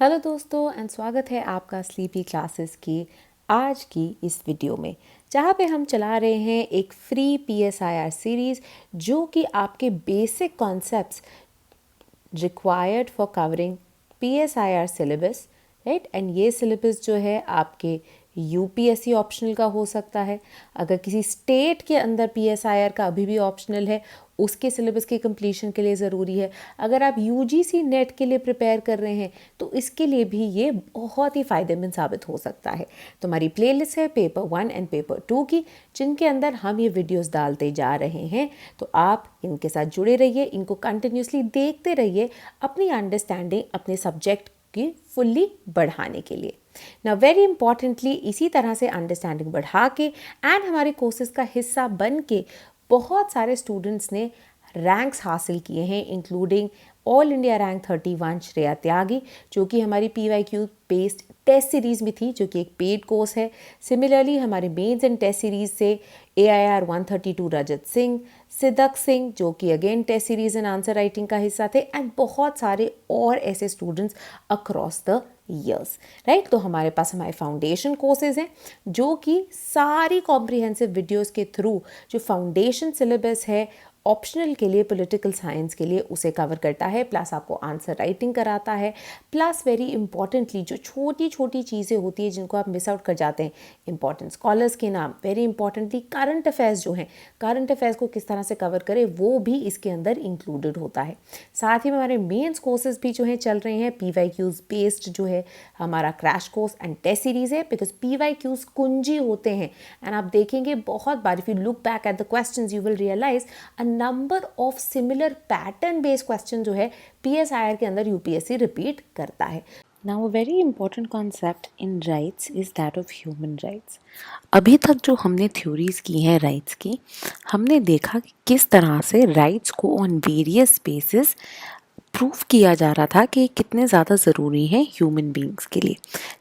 Hello दोस्तों and स्वागत है आपका स्लीपी क्लासेस की आज की इस वीडियो में, जहाँ पे हम चला रहे हैं एक फ्री PSIR सीरीज़ जो कि आपके basic concepts required for covering PSIR syllabus, right. And ये सिलेबस जो है आपके UPSC ऑप्शनल का हो सकता है। अगर किसी स्टेट के अंदर PSIR का अभी भी ऑप्शनल है, उसके सिलेबस के कंप्लीशन के लिए ज़रूरी है। अगर आप UGC नेट के लिए प्रिपेयर कर रहे हैं तो इसके लिए भी ये बहुत ही फ़ायदेमंद साबित हो सकता है। तो हमारी प्लेलिस्ट है पेपर 1 एंड पेपर 2 की, जिनके अंदर हम ये वीडियोस डालते जा रहे हैं। तो आप इनके साथ जुड़े रहिए, इनको कंटिन्यूसली देखते रहिए अपनी अंडरस्टैंडिंग अपने सब्जेक्ट की फुल्ली बढ़ाने के लिए। ना वेरी इंपॉर्टेंटली, इसी तरह से अंडरस्टैंडिंग बढ़ा के एंड हमारे कोर्सेज का हिस्सा बन के बहुत सारे स्टूडेंट्स ने रैंक्स हासिल किए हैं, including all India rank 31 Shreya Tyagi, जो कि हमारी PYQ बेस्ड टेस्ट सीरीज़ में थी, जो कि एक पेड कोर्स है। सिमिलरली हमारे मेंस एंड टेस्ट सीरीज़ से AIR 132 रजत सिंह, सिद्दक सिंह, जो कि again test series and answer writing का हिस्सा थे, एंड बहुत सारे और ऐसे students across the years, right. तो हमारे पास हमारे फाउंडेशन कोर्सेज हैं, जो कि सारी कॉम्प्रिहेंसिव वीडियोस के थ्रू जो फाउंडेशन सिलेबस है ऑप्शनल के लिए, पॉलिटिकल साइंस के लिए, उसे कवर करता है, प्लस आपको आंसर राइटिंग कराता है, प्लस वेरी इंपॉर्टेंटली जो छोटी छोटी चीज़ें होती है जिनको आप मिस आउट कर जाते हैं, इंपॉर्टेंट स्कॉलर्स के नाम, वेरी इंपॉर्टेंटली करंट अफेयर्स जो हैं, करंट अफेयर्स को किस तरह से कवर करें वो भी इसके अंदर इंक्लूडेड होता है। साथ ही में हमारे मेंस कोर्सेज भी जो हैं चल रहे हैं, PYQs बेस्ड जो है हमारा crash course and test series है, बिकॉज PYQs कुंजी होते हैं। एंड आप देखेंगे बहुत बार, if you look back at the questions you will realise a number of similar pattern based question जो है PSIR के अंदर UPSC रिपीट करता है। Now, a very important concept in rights is that of human rights. अभी तक जो हमने थ्योरीज की हैं राइट्स की, हमने देखा कि किस तरह से राइट्स को ऑन वेरियस बेसिस प्रूव किया जा रहा था कि कितने ज़्यादा ज़रूरी हैं ह्यूमन बींग्स के लिए,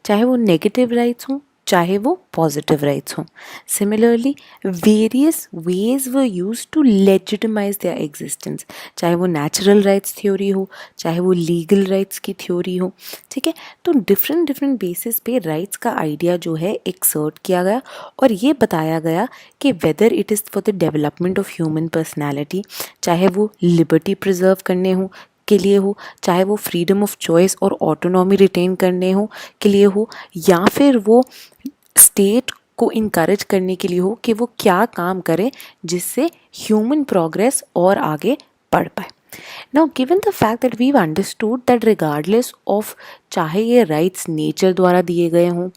चाहे वो नेगेटिव राइट्स हों चाहे वो पॉजिटिव राइट्स हों। Similarly various ways were use to legitimise their existence, चाहे वो नेचुरल राइट्स थ्योरी हो चाहे वो लीगल राइट्स की थ्योरी हो, ठीक है। तो डिफरेंट डिफरेंट बेसिस पे राइट्स का आइडिया जो है एक्सर्ट किया गया और ये बताया गया कि whether it is for the development of human personality, चाहे वो लिबर्टी प्रिजर्व करने हो के लिए हो, चाहे वो फ्रीडम ऑफ चॉइस और ऑटोनॉमी रिटेन करने हो के लिए हो, या फिर वो स्टेट को इनकरेज करने के लिए हो कि वो क्या काम करे जिससे ह्यूमन प्रोग्रेस और आगे बढ़ पाए। Now, given the fact that we've understood that regardless of चाहे ये राइट्स नेचर द्वारा दिए गए हों,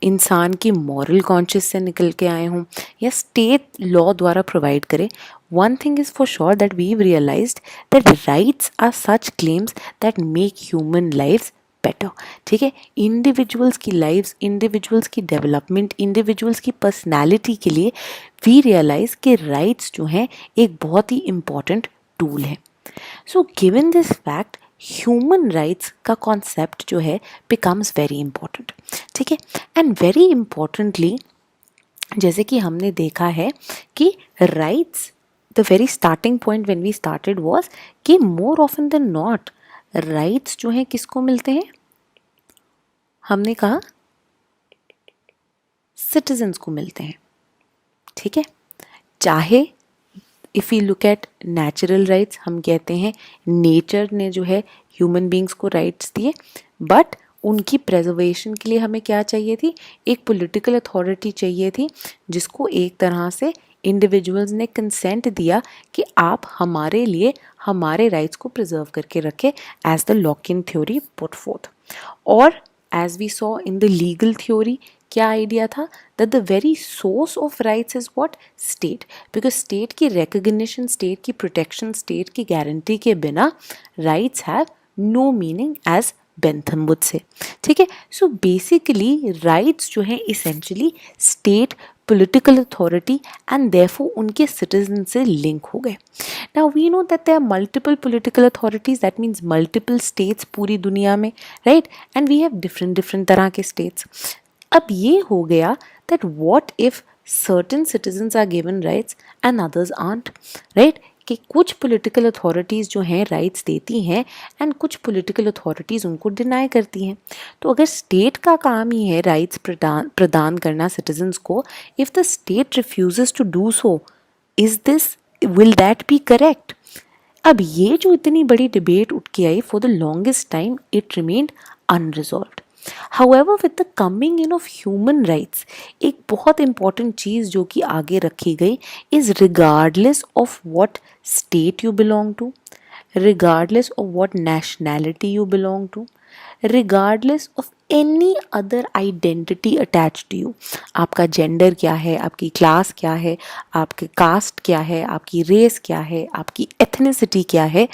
इंसान की मॉरल कॉन्शियस से निकल के आए हों या स्टेट लॉ द्वारा प्रोवाइड करे, one thing is for sure that we've realized that rights are such claims that make human lives better, ठीक है। इंडिविजुअल्स की लाइफ्स, इंडिविजुअल्स की डेवलपमेंट, इंडिविजुअल्स की पर्सनालिटी के लिए वी रियलाइज कि राइट्स जो हैं एक बहुत ही इम्पॉर्टेंट टूल है। So given this fact, human rights का कॉन्सेप्ट जो है बिकम्स वेरी इंपॉर्टेंट, ठीक है। एंड वेरी इंपॉर्टेंटली, जैसे कि हमने देखा है कि rights, the very starting point when we started was कि more often than not rights जो हैं किसको मिलते हैं, हमने कहा सिटीजन्स को मिलते हैं, ठीक है। चाहे if you look eight natural rights, हम कहते हैं नेचर ने जो है ह्यूमन बींग्स को राइट्स दिए, बट उनकी प्रेजर्वेशन के लिए हमें क्या चाहिए थी, एक पॉलिटिकल अथॉरिटी चाहिए थी जिसको एक तरह से इंडिविजुअल्स ने कंसेंट दिया कि आप हमारे लिए हमारे राइट्स को प्रिजर्व करके रखें, as the lock-in theory put forth. और as we saw in the legal theory, क्या आइडिया था, that the very source of rights is what, state, because state की रिकग्निशन, स्टेट की प्रोटेक्शन, स्टेट की guarantee के बिना rights have no meaning, as Bentham would say, ठीक है। So basically rights जो हैं essentially state, political authority and therefore उनके सिटीजन से लिंक हो गए। Now we know that there are multiple political authorities, that means multiple states पूरी दुनिया में, right, and we have different different तरह के स्टेट्स। अब ये हो गया that what if certain citizens are given rights and others aren't, right? कि कुछ पॉलिटिकल अथॉरिटीज़ जो हैं राइट्स देती हैं एंड कुछ पॉलिटिकल अथॉरिटीज़ उनको डिनाई करती हैं। तो अगर स्टेट का काम ही है राइट्स प्रदान करना सिटीजन्स को, if the state refuses to do so, is this will that be correct? अब ये जो इतनी बड़ी डिबेट उठ के आई, for the longest time it remained unresolved. However, with the coming in of human rights, एक बहुत important चीज़ जो कि आगे रखी गई is regardless of what state you belong to, regardless of what nationality you belong to, regardless of any other identity attached to you, आपका gender क्या है, आपकी क्लास क्या है, आपके कास्ट क्या है, आपकी रेस क्या है, आपकी एथनिसिटी क्या है,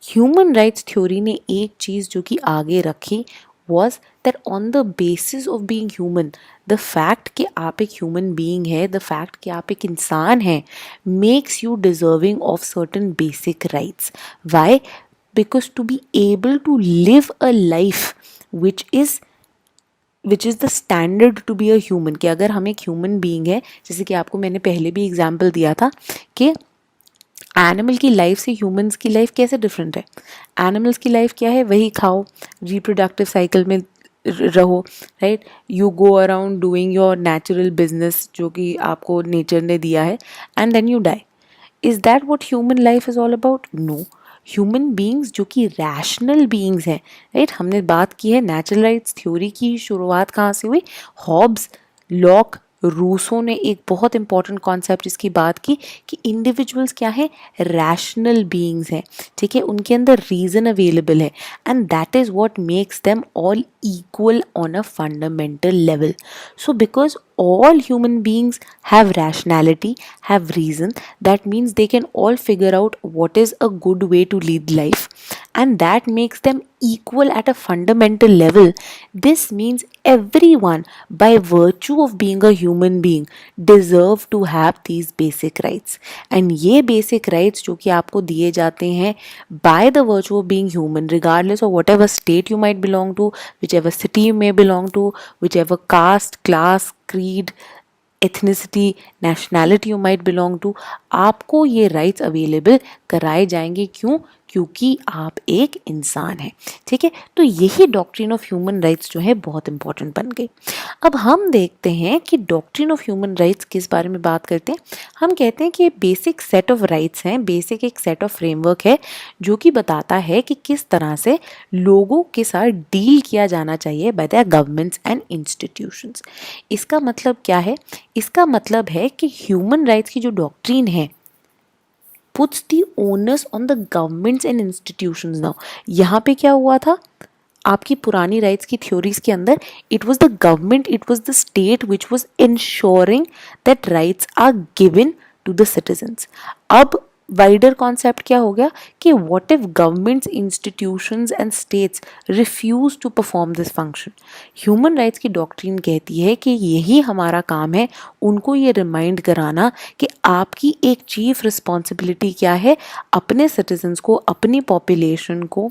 ह्यूमन राइट्स थ्योरी ने एक चीज़ जो कि आगे रखी was that on the basis of being human, the fact कि आप एक human being है, the fact कि आप एक इंसान हैं, makes you deserving of certain basic rights. Why? Because to be able to live a life which is the standard to be a human, कि अगर हम एक human being है, जैसे कि आपको मैंने पहले भी एग्जाम्पल दिया था कि एनिमल की लाइफ से ह्यूमंस की लाइफ कैसे डिफरेंट है। एनिमल्स की लाइफ क्या है, वही खाओ, रिप्रोडक्टिव साइकिल में रहो, right, you go around doing your natural business जो कि आपको नेचर ने दिया है, and then you die. Is that what human life is all about? No. Human beings जो कि रैशनल बींग्स हैं, राइट, हमने बात की है नेचुरल राइट्स थ्योरी की शुरुआत कहाँ से हुई, हॉब्स, लॉक, रूसो ने एक बहुत इंपॉर्टेंट कॉन्सेप्ट इसकी बात की कि इंडिविजुअल्स क्या है, रैशनल बीइंग्स हैं, ठीक है, उनके अंदर रीज़न अवेलेबल है, and that is what makes them all equal on a fundamental level. So because all human beings have rationality, have reason, that means they can all figure out what is a good way to lead life, and that makes them equal at a fundamental level. This means everyone, by virtue of being a human being, deserve to have these basic rights. And ये basic rights जो कि आपको दिए जाते हैं by the virtue of being human, regardless of whatever state you might belong to, whichever city you may belong to, whichever caste, class, creed, ethnicity, nationality you might belong to, आपको ये rights available कराए जाएंगे। क्यों? क्योंकि आप एक इंसान हैं, ठीक है। तो यही डॉक्ट्रिन ऑफ ह्यूमन राइट्स जो है बहुत इंपॉर्टेंट बन गई। अब हम देखते हैं कि डॉक्ट्रिन ऑफ ह्यूमन राइट्स किस बारे में बात करते हैं। हम कहते हैं कि ये बेसिक सेट ऑफ राइट्स हैं, बेसिक एक सेट ऑफ फ्रेमवर्क है जो कि बताता है कि किस तरह से लोगों के साथ डील किया जाना चाहिए by the governments and institutions. इसका मतलब क्या है? इसका मतलब है कि ह्यूमन राइट्स की जो डॉक्ट्रिन है puts the onus on the governments and institutions now. यहाँ पे क्या हुआ था? आपकी पुरानी राइट्स की थ्योरीज के अंदर it was the government, it was the state which was ensuring that rights are given to the citizens. अब वाइडर कॉन्सेप्ट क्या हो गया कि what if governments, institutions and states refuse to perform this function. Human rights की doctrine कहती है कि यही हमारा काम है, उनको ये रिमाइंड कराना कि आपकी एक चीफ रिस्पॉन्सिबिलिटी क्या है, अपने सिटीजन्स को, अपनी पॉपुलेशन को,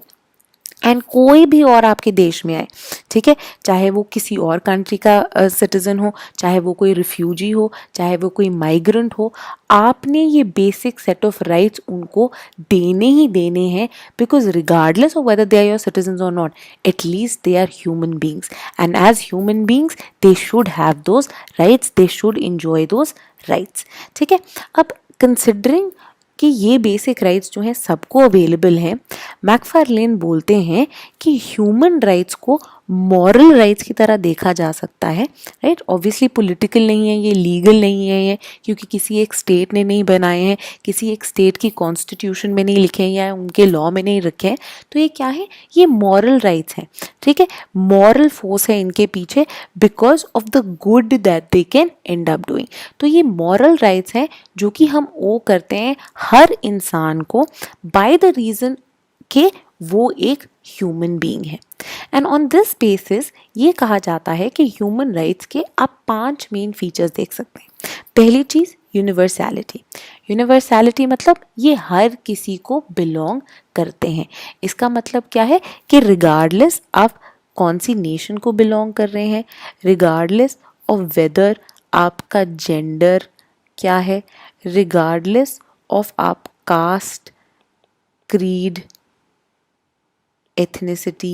एंड कोई भी और आपके देश में आए, ठीक है, चाहे वो किसी और कंट्री का सिटीज़न हो, चाहे वो कोई रिफ्यूजी हो, चाहे वो कोई माइग्रेंट हो, आपने ये बेसिक सेट ऑफ राइट्स उनको देने ही देने हैं, because regardless of whether they are your citizens और not, at least they are human beings, and as human beings they should have those rights, they should enjoy those rights, ठीक है। अब considering कि ये बेसिक राइट्स जो हैं सबको available हैं, मैकफार्लेन बोलते हैं कि ह्यूमन राइट्स को मॉरल राइट्स की तरह देखा जा सकता है, राइट। ऑब्वियसली पॉलिटिकल नहीं है ये, लीगल नहीं है ये, क्योंकि किसी एक स्टेट ने नहीं बनाए हैं, किसी एक स्टेट की कॉन्स्टिट्यूशन में नहीं लिखे हैं या उनके लॉ में नहीं रखे हैं। तो ये क्या है? ये मॉरल राइट्स हैं, ठीक है। मॉरल फोर्स है इनके पीछे because of the good that they can and up doing. तो ये मॉरल राइट्स हैं जो कि हम ओ करते हैं हर इंसान को बाय द रीज़न कि वो एक ह्यूमन बीइंग है। एंड ऑन दिस बेसिस ये कहा जाता है कि ह्यूमन राइट्स के आप 5 मेन फीचर्स देख सकते हैं। पहली चीज़ यूनिवर्सैलिटी। यूनिवर्सैलिटी मतलब ये हर किसी को बिलोंग करते हैं। इसका मतलब क्या है कि रिगार्डलेस आप कौन सी नेशन को बिलोंग कर रहे हैं, रिगार्डलेस ऑफ वेदर आपका जेंडर क्या है, रिगार्डलेस ऑफ आपका caste, creed, ethnicity,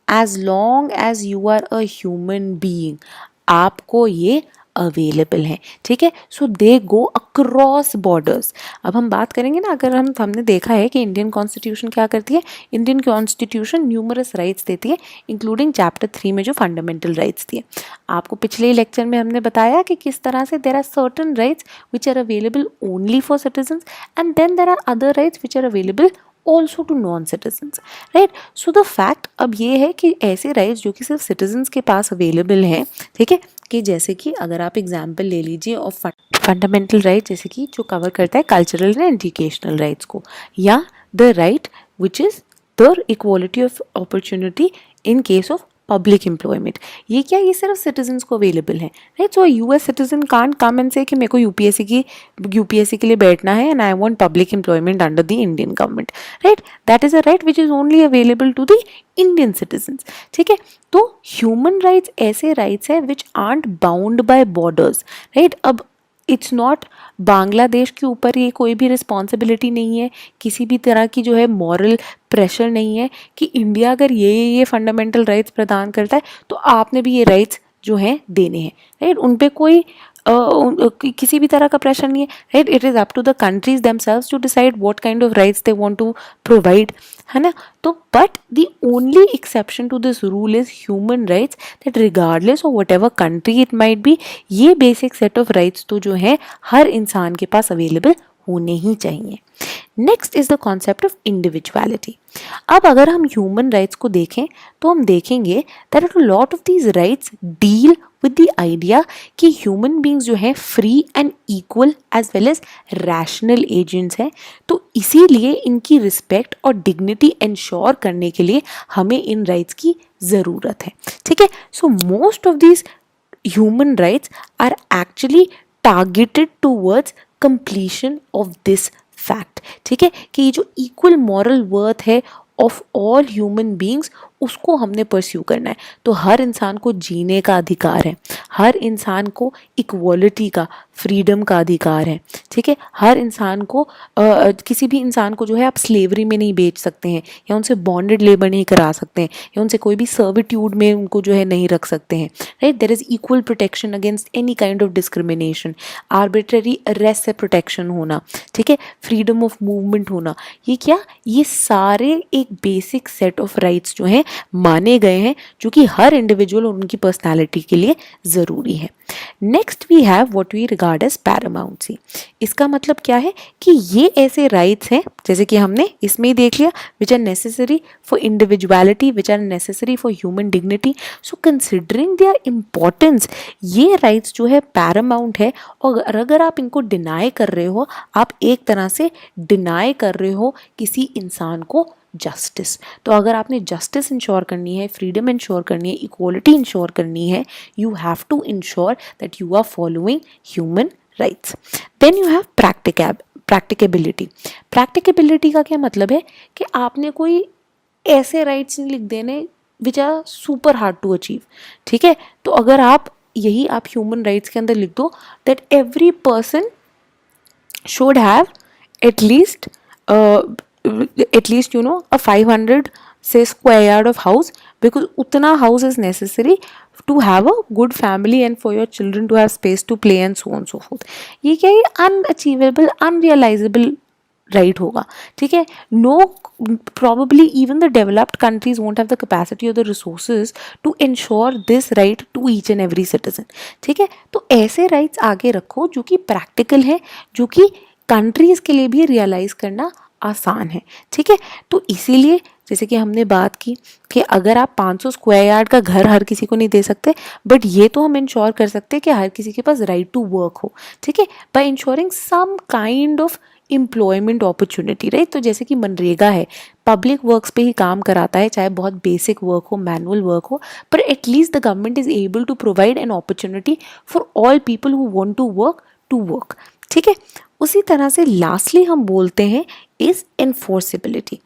as long as you are a human being, आपको ये अवेलेबल है, ठीक है. सो दे गो अक्रॉस बॉर्डर्स. अब हम बात करेंगे ना, अगर हमने देखा है कि इंडियन कॉन्स्टिट्यूशन क्या करती है. इंडियन कॉन्स्टिट्यूशन न्यूमरस राइट्स देती है, इंक्लूडिंग चैप्टर 3 में जो फंडामेंटल राइट्स दिए. आपको पिछले लेक्चर में हमने बताया कि किस तरह से there are certain rights which are available only for citizens and then there are other rights which are available also to non citizens, right. So the fact अब ये है कि ऐसे राइट्स जो कि सिर्फ सिटीजन्स के पास अवेलेबल हैं, ठीक है, कि जैसे कि अगर आप एग्जाम्पल ले लीजिए ऑफ फंडामेंटल राइट, जैसे कि जो कवर करता है कल्चरल एंड एजुकेशनल राइट्स को, या the right which is the equality of opportunity in case of public employment. ये क्या, ये सिर्फ सिटीजन्स को अवेलेबल है, right. So US citizen can't come and say कि मेरे को यूपीएससी के लिए बैठना है and I want public employment under the Indian government, right. That is a right which is only available to the Indian citizens, ठीक है. तो ह्यूमन राइट्स ऐसे राइट्स है विच art bound by borders, right. अब इट्स नॉट बांग्लादेश के ऊपर ये कोई भी रिस्पॉन्सिबिलिटी नहीं है, किसी भी तरह की जो है मॉरल प्रेशर नहीं है कि इंडिया अगर ये फंडामेंटल राइट्स प्रदान करता है तो आपने भी ये राइट्स जो हैं देने हैं, राइट. उन पे कोई किसी भी तरह का प्रेशर नहीं है, right. It is up to the countries themselves to decide what kind of rights they want to provide, है ना. तो but the only exception to this rule is human rights, that regardless of whatever country it might be, ये basic set of rights तो जो है हर इंसान के पास available होने ही चाहिए. Next is the concept of individuality. अब अगर हम ह्यूमन राइट्स को देखें तो हम देखेंगे that a lot of these rights deal with the idea कि ह्यूमन बींग्स जो है free and equal as well as rational agents हैं. तो इसीलिए इनकी रिस्पेक्ट और डिग्निटी इंश्योर करने के लिए हमें इन राइट्स की ज़रूरत है, ठीक है. So most of these human rights are actually targeted towards completion of this fact, ठीक है, कि ये जो इक्वल मॉरल वर्थ है ऑफ ऑल ह्यूमन बींग्स उसको हमने परस्यू करना है. तो हर इंसान को जीने का अधिकार है, हर इंसान को इक्वालिटी का, फ्रीडम का अधिकार है, ठीक है. हर इंसान को किसी भी इंसान को जो है आप स्लेवरी में नहीं बेच सकते हैं, या उनसे बॉन्डेड लेबर नहीं करा सकते हैं, या उनसे कोई भी सर्विट्यूड में उनको जो है नहीं रख सकते हैं, right. There is equal protection against any kind of discrimination, arbitrary arrest से प्रोटेक्शन होना, ठीक है, फ्रीडम ऑफ मूवमेंट होना. ये क्या, ये सारे एक बेसिक सेट ऑफ राइट्स जो हैं माने गए हैं जो कि हर इंडिविजुअल और उनकी पर्सनालिटी के लिए ज़रूरी है. Next we have what we regard as paramountcy. इसका मतलब क्या है कि ये ऐसे राइट्स हैं, जैसे कि हमने इसमें ही देख लिया, which are necessary for individuality, which are necessary for human dignity. So considering their importance, ये राइट्स जो है पैरामाउंट है. और अगर आप इनको डिनाई कर रहे हो, आप एक तरह से डिनाई कर रहे हो किसी इंसान को जस्टिस. तो अगर आपने जस्टिस इंश्योर करनी है, फ्रीडम इंश्योर करनी है, इक्वालिटी इंश्योर करनी है, you have to ensure that you are following human rights. Then you have practicability. Practicability का क्या मतलब है कि आपने कोई ऐसे राइट्स नहीं लिख देने which are super hard to achieve, ठीक है. तो अगर आप ह्यूमन राइट्स के अंदर लिख दो that every person should have at least you know a 500 say square yard of house, because utna house is necessary to have a good family and for your children to have space to play and so on and so forth. ये क्या है, unachievable unrealizable right होगा, ठीक है. No, probably even the developed countries won't have the capacity or the resources to ensure this right to each and every citizen, ठीक है. तो ऐसे rights आगे रखो जो कि practical है, जो कि countries के लिए भी रियलाइज करना आसान है, ठीक है. तो इसीलिए जैसे कि हमने बात की कि अगर आप 500 स्क्वायर यार्ड का घर हर किसी को नहीं दे सकते, बट ये तो हम इंश्योर कर सकते हैं कि हर किसी के पास राइट टू वर्क हो, ठीक है, by ensuring some kind of employment opportunity, right. तो जैसे कि मनरेगा है, पब्लिक वर्क्स पे ही काम कराता है, चाहे बहुत बेसिक वर्क हो, मैनुअल वर्क हो, पर at least the government is able to provide an opportunity for all people who want to work, ठीक है. उसी तरह से लास्टली हम बोलते हैं is enforceability.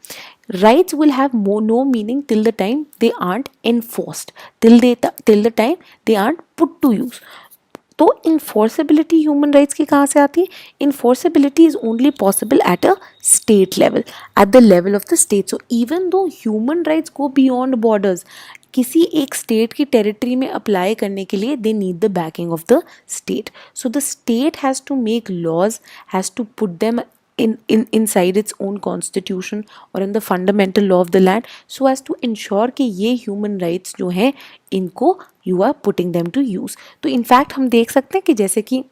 Rights will have no meaning till the time they aren't enforced, till the time they aren't put to use. तो इन्फोर्सेबिलिटी human rights की कहाँ से आती है? Enforceability is only possible at a state level, at the level of the state. So even though human rights go beyond borders, किसी एक state की territory में अप्लाई करने के लिए they need the backing of the state. So the state has to make laws, has to put them inside its own constitution or in the fundamental law of the land, so as to ensure कि ये human rights जो हैं इनको you are putting them to use. तो in fact हम देख सकते हैं कि जैसे कि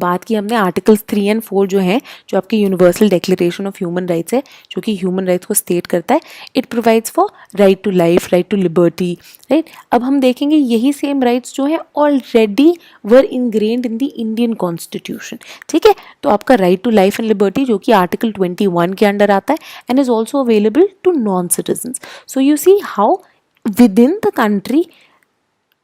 बात की हमने आर्टिकल्स 3 और 4 जो हैं, जो आपकी universal declaration of human rights है, जो कि ह्यूमन राइट्स को स्टेट करता है. It provides for right to life, right to liberty, right. अब हम देखेंगे यही सेम राइट्स जो है already were ingrained in the Indian constitution. ठीक है, तो आपका right to life and liberty जो कि आर्टिकल 21 के अंडर आता है and is also available to non citizens. So you see how with in the country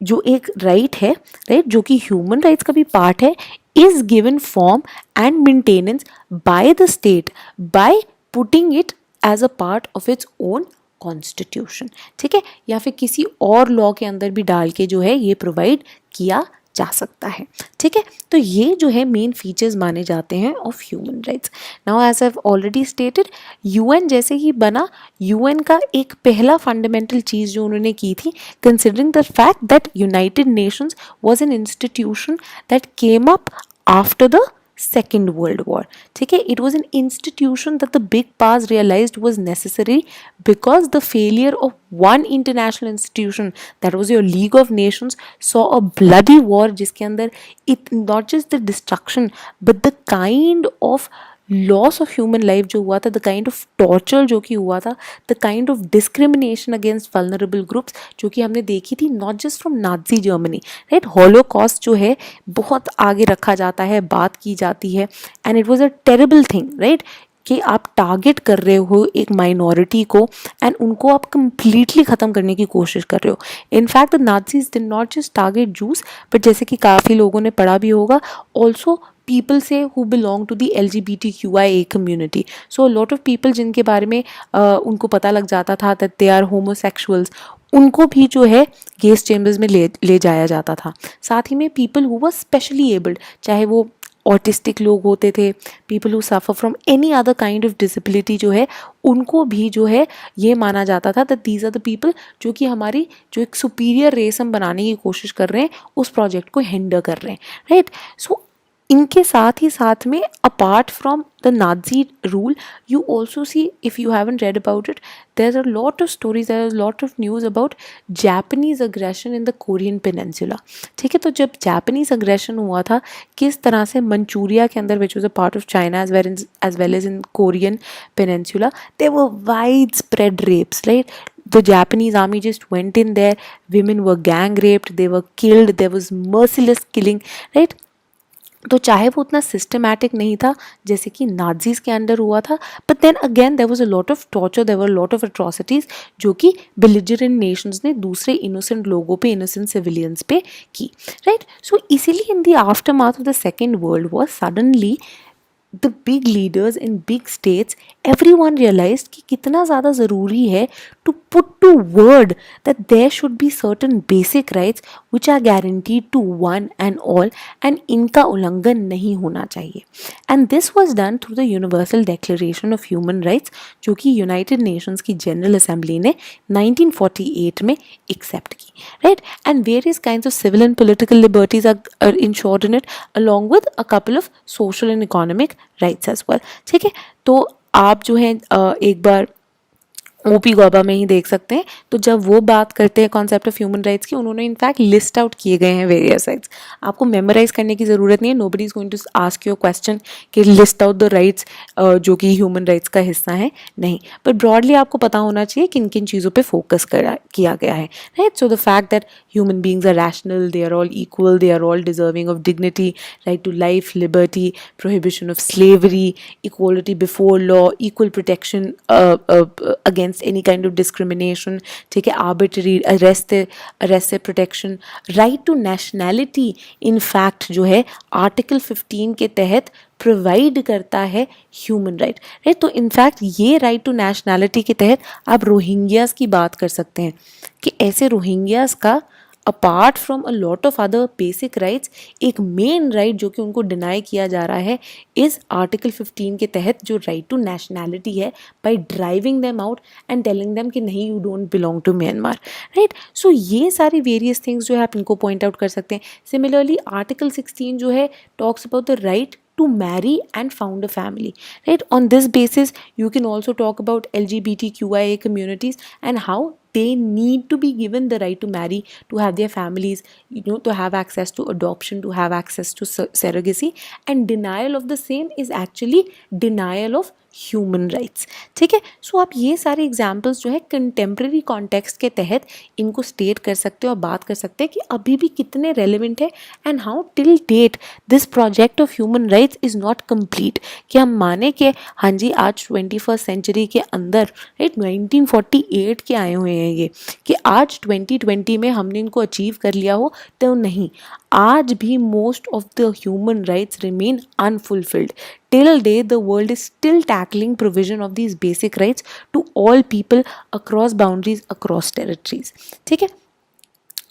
जो एक राइट है, राइट, जो कि ह्यूमन राइट्स का भी पार्ट है, is given form and maintenance by the state by putting it as a part of its own constitution. ठीक है, या फिर किसी और लॉ के अंदर भी डाल के जो है ये प्रोवाइड किया जा सकता है. ठीक है, तो ये जो है मेन फीचर्स माने जाते हैं of human rights. Now as I have already stated, UN जैसे ही बना, यूएन का एक पहला फंडामेंटल चीज़ जो उन्होंने की थी, considering the fact that United Nations was an institution that came up after the Second World War. ठीक है, it was an institution that the big powers realized was necessary because the failure of one international institution, that was your League of Nations, saw a bloody war जिसके अंदर it not just the destruction but the kind of loss of human life जो हुआ था, the kind of torture जो कि हुआ था, the kind of discrimination against vulnerable groups जो कि हमने देखी थी not just from Nazi Germany, right. Holocaust जो है बहुत आगे रखा जाता है, बात की जाती है, and it was a terrible thing, right, कि आप टारगेट कर रहे हो एक माइनॉरिटी को एंड उनको आप कंप्लीटली ख़त्म करने की कोशिश कर रहे हो. In fact the Nazis did not just target Jews, but जैसे कि काफ़ी लोगों ने पढ़ा भी होगा, also people say who belong to the LGBTQIA community. So a lot of people जिनके बारे में उनको पता लग जाता था that they are homosexuals, उनको भी जो है गेस चेम्बर्स में ले जाया जाता था. साथ ही में people who were specially abled, चाहे वो ऑटिस्टिक लोग होते थे, people who suffer from any other kind of disability जो है, उनको भी जो है ये माना जाता था that these are the people जो कि हमारी जो एक सुपीरियर रेस हम बनाने की कोशिश कर रहे हैं, उस प्रोजेक्ट को हिंडर कर रहे हैं, राइट. सो इनके साथ ही साथ में apart from the Nazi rule, you also see, if you haven't read about it, there are lot of stories, there are lot of news about Japanese aggression in the Korean peninsula. ठीक है, तो जब Japanese aggression हुआ था, किस तरह से Manchuria के अंदर, which was a part of China as well as in Korean peninsula, there were widespread rapes, right. The Japanese army just went in there, women were gang raped, they were killed, there was merciless killing, right. तो चाहे वो उतना systematic नहीं था जैसे कि नाज़ीज़ के under हुआ था, but then again there was a lot of torture, there were lot of atrocities जो कि बेलिजरेंट नेशंस ने दूसरे इनोसेंट लोगों पे, इनोसेंट सिविलियंस पे की, राइट. सो इसीलिए in the aftermath of the second world war suddenly the big leaders in big states, everyone realized कि कितना ज़्यादा ज़रूरी है to put to word that there should be certain basic rights which are guaranteed to one and all, and इनका उल्लंघन नहीं होना चाहिए. And this was done through the Universal Declaration of Human Rights जो कि United Nations की General Assembly ने 1948 में accept की, right. And various kinds of civil and political liberties are ensured in it, along with a couple of social and economic rights as well. ठीक है, तो आप जो है एक बार ओपी गौबा में ही देख सकते हैं. तो जब वो बात करते हैं कॉन्सेप्ट ऑफ ह्यूमन राइट्स की, उन्होंने इनफैक्ट लिस्ट आउट किए गए हैं वेरियस राइट्स. आपको मेमोराइज करने की ज़रूरत नहीं है, nobody is going to ask your question कि लिस्ट आउट द राइट्स जो कि ह्यूमन राइट्स का हिस्सा है, नहीं. बट ब्रॉडली आपको पता होना चाहिए किन किन चीज़ों पर फोकस किया गया है, right. So the fact that human beings are rational, they are all equal, they are all deserving of dignity, right to life, liberty, prohibition of slavery, equality before law, equal protection against any kind of discrimination, ठीक है, arbitrary arrest से protection, right to nationality in fact जो है article 15 के तहत provide करता है human right, right. तो इनफैक्ट ये राइट टू नेशनैलिटी के तहत आप रोहिंग्यास की बात कर सकते हैं कि ऐसे रोहिंग्यास का apart from a lot of other basic rights, एक मेन राइट जो कि उनको डिनाई किया जा रहा है इस आर्टिकल 15 के तहत, जो राइट टू नेशनैलिटी है, by driving them out and telling them कि नहीं, you don't belong to Myanmar, right. So ये सारी वेरियस थिंग्स जो है आप इनको पॉइंट आउट कर सकते हैं। सिमिलरली आर्टिकल 16 जो है talks about the right to marry and found a family, right? On this basis you can also talk about LGBTQIA communities and how they need to be given the right to marry, to have their families, to have access to adoption, to have access to surrogacy, and denial of the same is actually denial of human rights, ठीक है। सो आप ये सारे examples जो है contemporary context के तहत इनको स्टेट कर सकते हो और बात कर सकते हैं कि अभी भी कितने रेलिवेंट है and how till date this project of human rights is not complete. कि हम माने कि हाँ जी आज 21st सेंचुरी के अंदर, राइट, 1948 के आए हुए हैं ये, कि आज 2020 में हमने इनको अचीव कर लिया हो, तो नहीं, आज भी most of the human rights remain unfulfilled. Till date, the world is still tackling provision of these basic rights to all people across boundaries, across territories, ठीक है।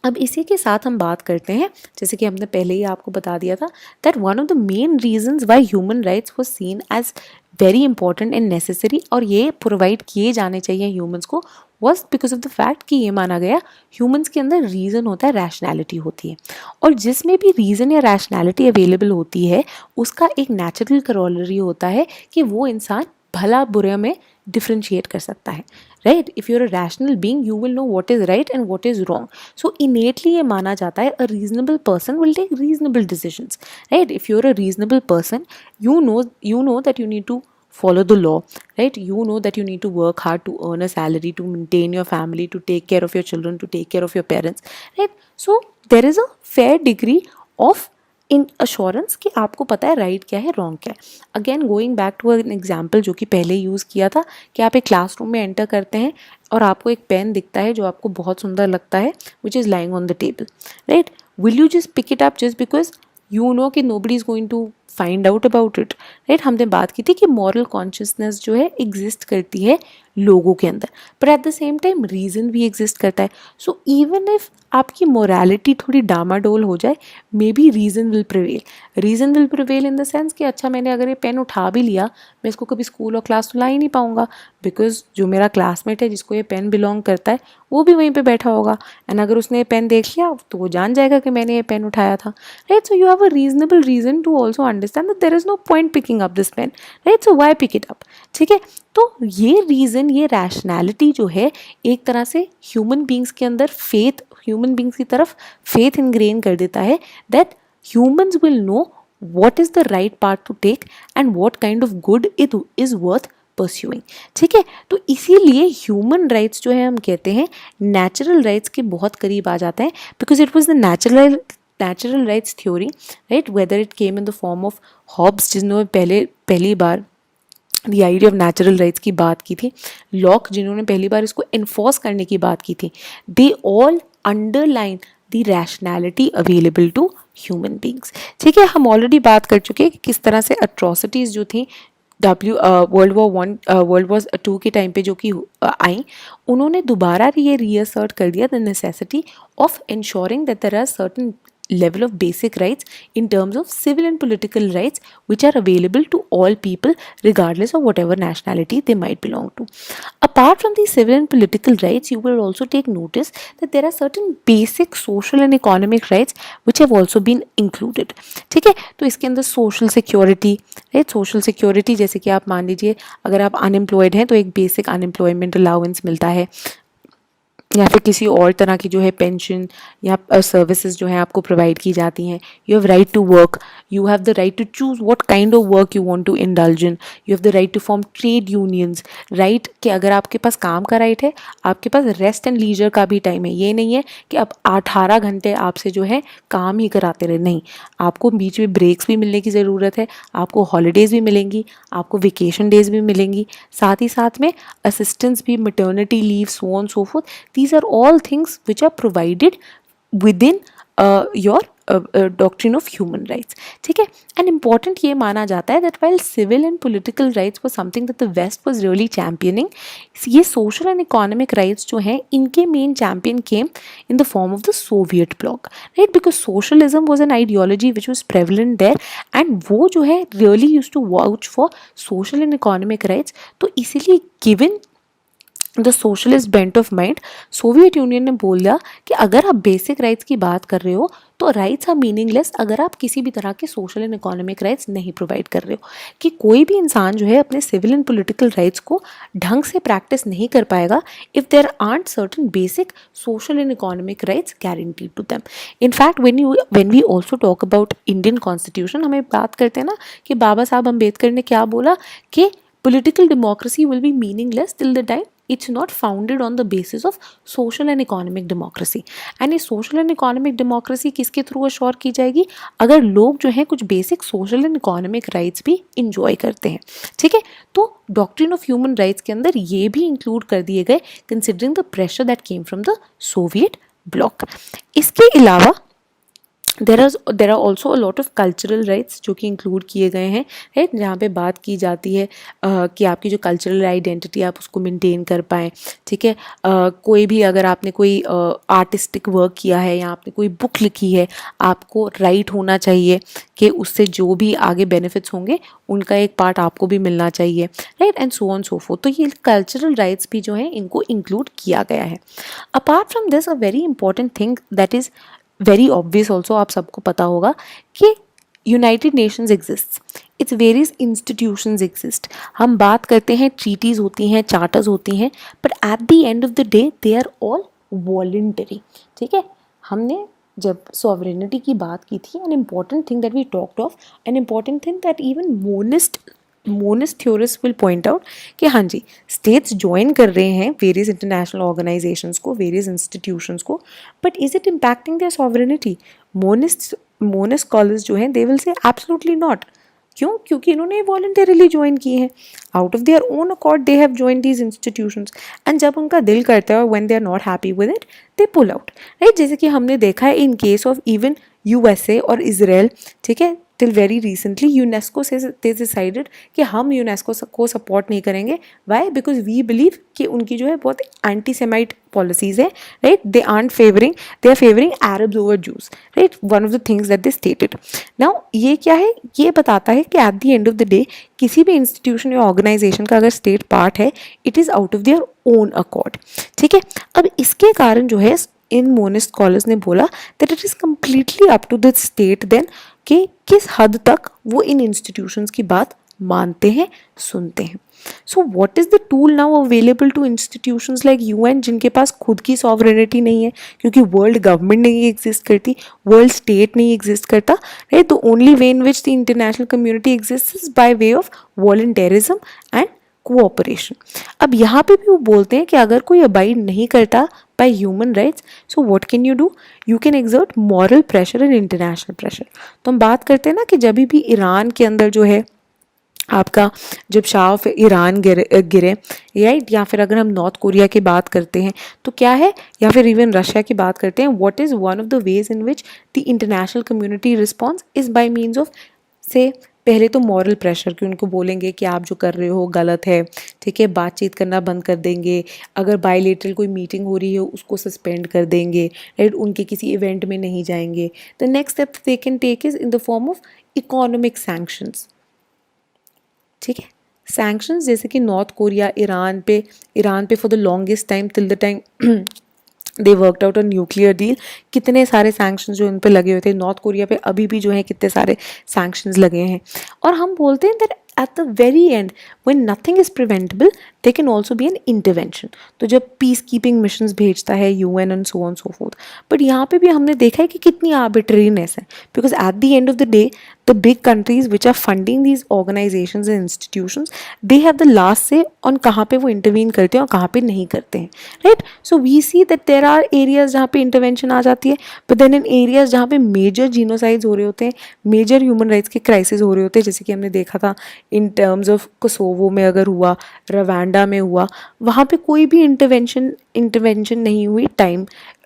अब इसी के साथ हम बात करते हैं, जैसे कि हमने पहले ही आपको बता दिया था, that one of the main reasons why human rights was seen as very important and necessary, और ये प्रोवाइड किए जाने चाहिए ह्यूमंस को, was because of the fact कि ये माना गया ह्यूमंस के अंदर रीज़न होता है, रैशनैलिटी होती है, और जिसमें भी रीज़न या रैशनैलिटी अवेलेबल होती है उसका एक नेचुरल करोलरी होता है कि वो इंसान भला बुरे में डिफ्रेंशिएट कर सकता है, right. If you are a rational being you will know what is right and what is wrong. So innately ये माना जाता है a reasonable person will take reasonable decisions, right. If you are a reasonable person you know that you need to follow the law, right? You know that you need to work hard to earn a salary, to maintain your family, to take care of your children, to take care of your parents, right? So there is a fair degree of in assurance कि आपको पता है right क्या है, wrong क्या है। Again going back to an example जो कि पहले यूज़ किया था, कि आप एक क्लासरूम में एंटर करते हैं और आपको एक पेन दिखता है जो आपको बहुत सुंदर लगता है, which is lying on the table, right. Will you just pick it up just because you know कि nobody is going to find out about it, right. हमने बात की थी कि मॉरल कॉन्शियसनेस जो है एग्जिस्ट करती है लोगों के अंदर, पर at the same time reason भी एग्जिस्ट करता है। सो इवन इफ आपकी मोरालिटी थोड़ी डामाडोल हो जाए, may be reason will prevail in the sense कि अच्छा मैंने अगर ये पेन उठा भी लिया, मैं इसको कभी स्कूल और क्लास तो ला ही नहीं पाऊंगा, बिकॉज जो मेरा क्लासमेट है जिसको ये पेन बिलोंग करता है वो भी वहीं पे बैठा होगा, एंड अगर उसने ये पेन देख लिया तो वो जान जाएगा कि मैंने ये पेन उठाया था, right. So you have a reasonable reason to also understand that there is no point picking up this pen, right. So why pick it up, ठीक है। तो ये रीज़न, ये रैशनैलिटी जो है एक तरह से ह्यूमन बींग्स के अंदर ह्यूमन बींग्स की तरफ फेथ इनग्रेन कर देता है, that humans will know what is the right path to take and what kind of good it is worth pursuing, ठीक है। तो इसीलिए ह्यूमन राइट्स जो है हम कहते हैं नेचुरल राइट्स के बहुत करीब आ जाता है, because it was the natural rights theory, right, whether it came in the form of Hobbes जिन्होंने पहली बार the idea of natural rights की बात की थी, लॉक जिन्होंने पहली बार इसको इन्फोर्स करने की बात की थी, they all underline the rationality available to human beings, ठीक है। हम ऑलरेडी बात कर चुके हैं कि किस तरह से अट्रॉसिटीज़ जो थी वर्ल्ड वॉर 2 के टाइम पे जो कि आई, उन्होंने दोबारा ये रीअसर्ट कर दिया the necessity of ensuring that there are certain level of basic rights in terms of civil and political rights which are available to all people regardless of whatever nationality they might belong to. Apart from these civil and political rights, you will also take notice that there are certain basic social and economic rights which have also been included, ठीक है। तो इसके अंदर social security, right, social security जैसे कि आप मान लीजिए अगर आप unemployed हैं तो एक basic unemployment allowance मिलता है, या फिर किसी और तरह की जो है पेंशन या सर्विसेज जो है आपको प्रोवाइड की जाती हैं। You have right to work, you have the right to choose what kind of work you want to indulge in, you have the right to form trade unions, right, कि अगर आपके पास काम का राइट है, आपके पास रेस्ट एंड लीजर का भी time है। ये नहीं है कि आप 18 घंटे आपसे जो है काम ही कराते रहे, नहीं, आपको बीच में ब्रेक्स भी मिलने की ज़रूरत है, आपको हॉलीडेज़ भी मिलेंगी, आपको वेकेशन डेज भी मिलेंगी, साथ ही साथ में असिस्टेंस भी, maternity leave, so on so forth. These are all things which are provided within your doctrine of human rights, ठीक है। एंड इम्पॉर्टेंट ये माना जाता है that while civil and political rights was something that the West was really championing, ये social and economic rights जो हैं इनके main champion came in the form of the Soviet bloc, right? Because socialism was an ideology which was prevalent there, and वो जो है really used to vouch for social and economic rights. तो इसीलिए given the socialist bent of mind, Soviet union ने बोला कि अगर आप बेसिक राइट्स की बात कर रहे हो तो राइट्स आर मीनिंगलेस अगर आप किसी भी तरह के सोशल एंड इकोनॉमिक राइट्स नहीं प्रोवाइड कर रहे हो, कि कोई भी इंसान जो है अपने सिविल एंड पॉलिटिकल राइट्स को ढंग से प्रैक्टिस नहीं कर पाएगा if there aren't certain basic social and economic rights guaranteed to them. In fact when we also talk about Indian constitution, हमें बात करते हैं ना कि बाबा साहब अम्बेडकर ने क्या बोला कि political democracy will be meaningless till the time it's not founded on the basis of social and economic democracy. And ये social and economic democracy किसके थ्रू अश्योर की जाएगी? अगर लोग जो हैं कुछ basic social and economic rights भी enjoy करते हैं, ठीक है। तो डॉक्ट्रिन ऑफ ह्यूमन राइट्स के अंदर ये भी इंक्लूड कर दिए गए considering the pressure that came from the Soviet bloc. इसके अलावा there are also a lot of cultural rights जो कि इंक्लूड किए गए हैं, राइट, जहाँ पे बात की जाती है कि आपकी जो कल्चरल आइडेंटिटी आप उसको मेंटेन कर पाएँ, ठीक है। कोई भी अगर आपने कोई आर्टिस्टिक वर्क किया है या आपने कोई बुक लिखी है, आपको राइट होना चाहिए कि उससे जो भी आगे बेनिफिट्स होंगे उनका एक पार्ट आपको भी मिलना चाहिए, right, and so on so fourth. तो ये कल्चरल राइट्स भी जो हैं इनको इंक्लूड किया गया है। Apart from this a very important thing that is very obvious also, आप सबको पता होगा कि United Nations exist, its various institutions exist. हम बात करते हैं ट्रीटीज़ होती हैं, चार्टर्स होती हैं, but at the end of the day they are all voluntary, ठीक है। हमने जब सॉवरेनिटी की बात की थी, an important thing that we talked of, an important thing that even monist theorist will point out कि हाँ जी, स्टेट्स ज्वाइन कर रहे हैं वेरियस इंटरनेशनल ऑर्गेनाइजेशंस को, वेरियस इंस्टीट्यूशंस को, but is it impacting their sovereignty? Monist scholars जो हैं they will say absolutely not. क्यों? क्योंकि इन्होंने वॉलंटरीली ज्वाइन किए हैं, out of their own accord they have join these institutions, and जब उनका दिल करता है when they are not happy with it they pull out, right. जैसे कि हमने देखा है in case of even USA और इजराइल, ठीक है, टिल वेरी रिसेंटली यूनेस्को से दे डिसाइडेड कि हम यूनेस्को को सपोर्ट नहीं करेंगे। वाई? बिकॉज वी बिलीव कि उनकी जो है बहुत एंटी सेमाइट पॉलिसीज है, right, they are favouring Arabs over Jews, right, one of the things that they stated. Now ये क्या है? ये बताता है कि at the end of the day किसी भी इंस्टीट्यूशन या ऑर्गेनाइजेशन का अगर स्टेट पार्ट है, it is out of their own accord, ठीक है। अब इसके कारण जो है इन मोनिस्ट स्कॉलर्स ने बोला that it is completely up to the state then कि किस हद तक वो इन इंस्टीट्यूशंस की बात मानते हैं, सुनते हैं। So what is the tool now available to institutions like UN, जिनके पास खुद की सॉवरेनिटी नहीं है क्योंकि वर्ल्ड गवर्नमेंट नहीं एग्जिस्ट करती, वर्ल्ड स्टेट नहीं एग्जिस्ट करता, right. The only way in which the international community exist is by way of voluntarism and cooperation. अब यहाँ पे भी वो बोलते हैं कि अगर कोई अबाइड नहीं करता by human rights, so what can you do? You can exert moral pressure and international pressure. तो हम बात करते हैं ना कि जब भी ईरान के अंदर जो है आपका जब शाह ऑफ ईरान गिरे, राइट, या फिर अगर हम नॉर्थ कोरिया की बात करते हैं तो क्या है, या फिर इवन रशिया की बात करते हैं, what is one of the ways in which the international community response is by means of से पहले तो मॉरल प्रेशर, कि उनको बोलेंगे कि आप जो कर रहे हो गलत है, ठीक है, बातचीत करना बंद कर देंगे, अगर बायलेटरल कोई मीटिंग हो रही है उसको सस्पेंड कर देंगे, राइट, उनके किसी इवेंट में नहीं जाएंगे। The next step they can take is in the form of economic sanctions, ठीक है, सैंक्शंस जैसे कि नॉर्थ कोरिया ईरान पे for the longest time till the time they worked out a nuclear deal, कितने सारे सैंक्शंस जो उन पे लगे हुए थे। नॉर्थ कोरिया पे अभी भी जो है कितने सारे सैंक्शंस लगे हैं, और हम बोलते हैं that at the very and when nothing is preventable they can also be an intervention. तो जब पीस कीपिंग मिशंस भेजता है UN and so on so fourth, but यहाँ पे भी हमने देखा है कि कितनी आर्बिट्रेरीनेस है, because at the end of the day the big countries which are funding these organizations and institutions, they have the last say on कहाँ पे वो intervene करते हैं और कहाँ पे नहीं करते हैं, right? So we see that there are areas जहाँ पे intervention आ जाती है, but then in areas जहाँ पे major genocides हो रहे होते हैं, major human rights के crisis हो रहे होते हैं, जैसे कि हमने देखा था in terms of कोसोवो में अगर हुआ, रवांडा में हुआ, वहाँ पे कोई भी intervention नहीं हुई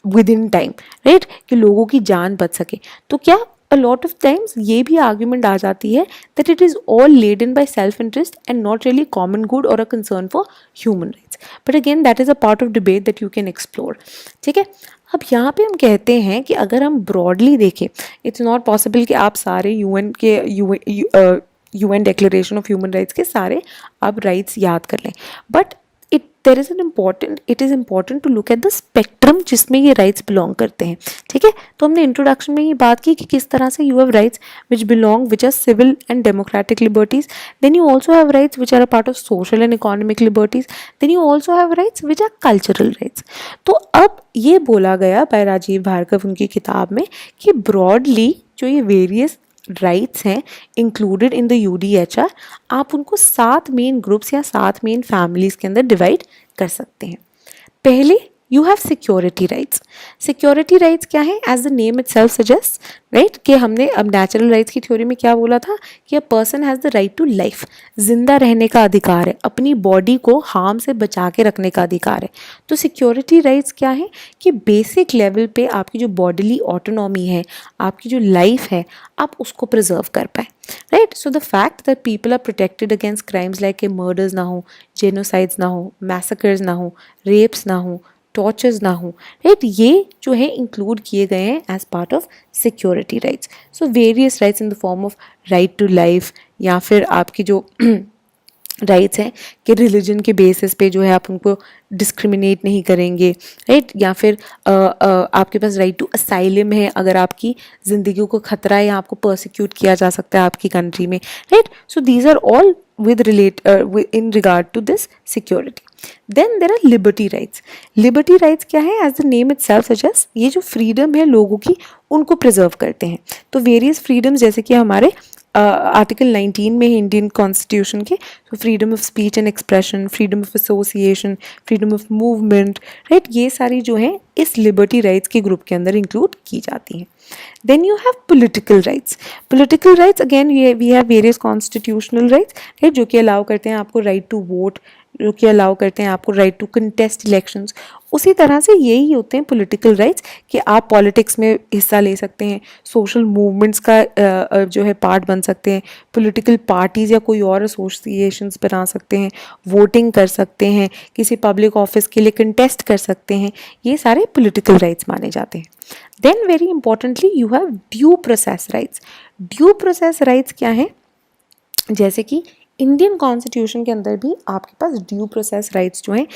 विद इन टाइम, राइट, कि लोगों की जान बच सके। तो क्या a lot of times ये भी आर्ग्यूमेंट आ जाती है that it is all laden by self interest and not really common good or a concern for human rights, but again that is a part of debate that you can explore। ठीक है, अब यहाँ पे हम कहते हैं कि अगर हम ब्रॉडली देखें, इट्स नॉट पॉसिबल कि आप सारे यूएन के UN declaration of human rights के सारे आप राइट्स याद कर लें, but it is important to look at the spectrum जिसमें ये राइट्स बिलोंग करते हैं। ठीक है, तो हमने इंट्रोडक्शन में ये बात की कि किस तरह से you have rights which are civil and democratic liberties, then you also have rights which are a part of social and economic liberties, then you also have rights which are cultural rights. तो अब ये बोला गया bye Rajiv Bhargava उनकी किताब में कि broadly जो ये वेरियस राइट्स हैं इंक्लूडेड इन द यूडीएचआर, आप उनको 7 मेन ग्रुप्स या 7 मेन फैमिलीज के अंदर डिवाइड कर सकते हैं। पहले you have security rights. Security rights क्या है? As the name itself suggest, right, कि हमने अब नेचुरल राइट्स की थ्योरी में क्या बोला था कि a person has the right to life, जिंदा रहने का अधिकार है, अपनी बॉडी को हार्म से बचा के रखने का अधिकार है। तो सिक्योरिटी राइट्स क्या है कि बेसिक लेवल पे आपकी जो बॉडीली ऑटोनॉमी है, आपकी जो लाइफ है, आप उसको प्रिजर्व कर पाए, right. So the fact that people are protected against crimes like murders ना हो, जेनोसाइड्स ना हो, मैसेकर्स ना हो, रेप्स ना हो, टॉर्चर्स ना हो, राइट, ये जो है इंक्लूड किए गए हैं as part of security rights. So various rights in the form of right to life, या फिर आपकी जो राइट्स हैं कि रिलीजन के बेसिस पे जो है आप उनको डिस्क्रिमिनेट नहीं करेंगे, राइट, या फिर आपके पास राइट टू असाइलम है अगर आपकी ज़िंदगी को खतरा है या आपको परसिक्यूट किया जा सकता है आपकी कंट्री में, right. So these are all with in regard to this security. Then there are liberty rights. Liberty rights क्या है? As the name itself suggests, ये जो freedom है लोगों की उनको preserve करते हैं। तो various freedoms जैसे कि हमारे आर्टिकल 19 में है इंडियन कॉन्स्टिट्यूशन के, तो freedom of speech and expression, freedom of association, freedom of movement, right, ये सारी जो हैं इस लिबर्टी राइट्स के ग्रुप के अंदर इंक्लूड की जाती हैं। Then you have political rights. Political rights again we have various constitutional rights, right, जो कि अलाउ करते हैं आपको राइट टू वोट, जो कि अलाउ करते हैं आपको राइट टू कंटेस्ट इलेक्शंस। उसी तरह से यही होते हैं पॉलिटिकल राइट्स कि आप पॉलिटिक्स में हिस्सा ले सकते हैं, सोशल मूवमेंट्स का जो है पार्ट बन सकते हैं, पॉलिटिकल पार्टीज़ या कोई और एसोसिएशंस बना सकते हैं, वोटिंग कर सकते हैं, किसी पब्लिक ऑफिस के लिए कंटेस्ट कर सकते हैं, ये सारे पॉलिटिकल राइट्स माने जाते हैं। Then very importantly you have due process rights. Due process rights क्या है? जैसे कि इंडियन कॉन्स्टिट्यूशन के अंदर भी आपके पास ड्यू प्रोसेस राइट्स जो हैं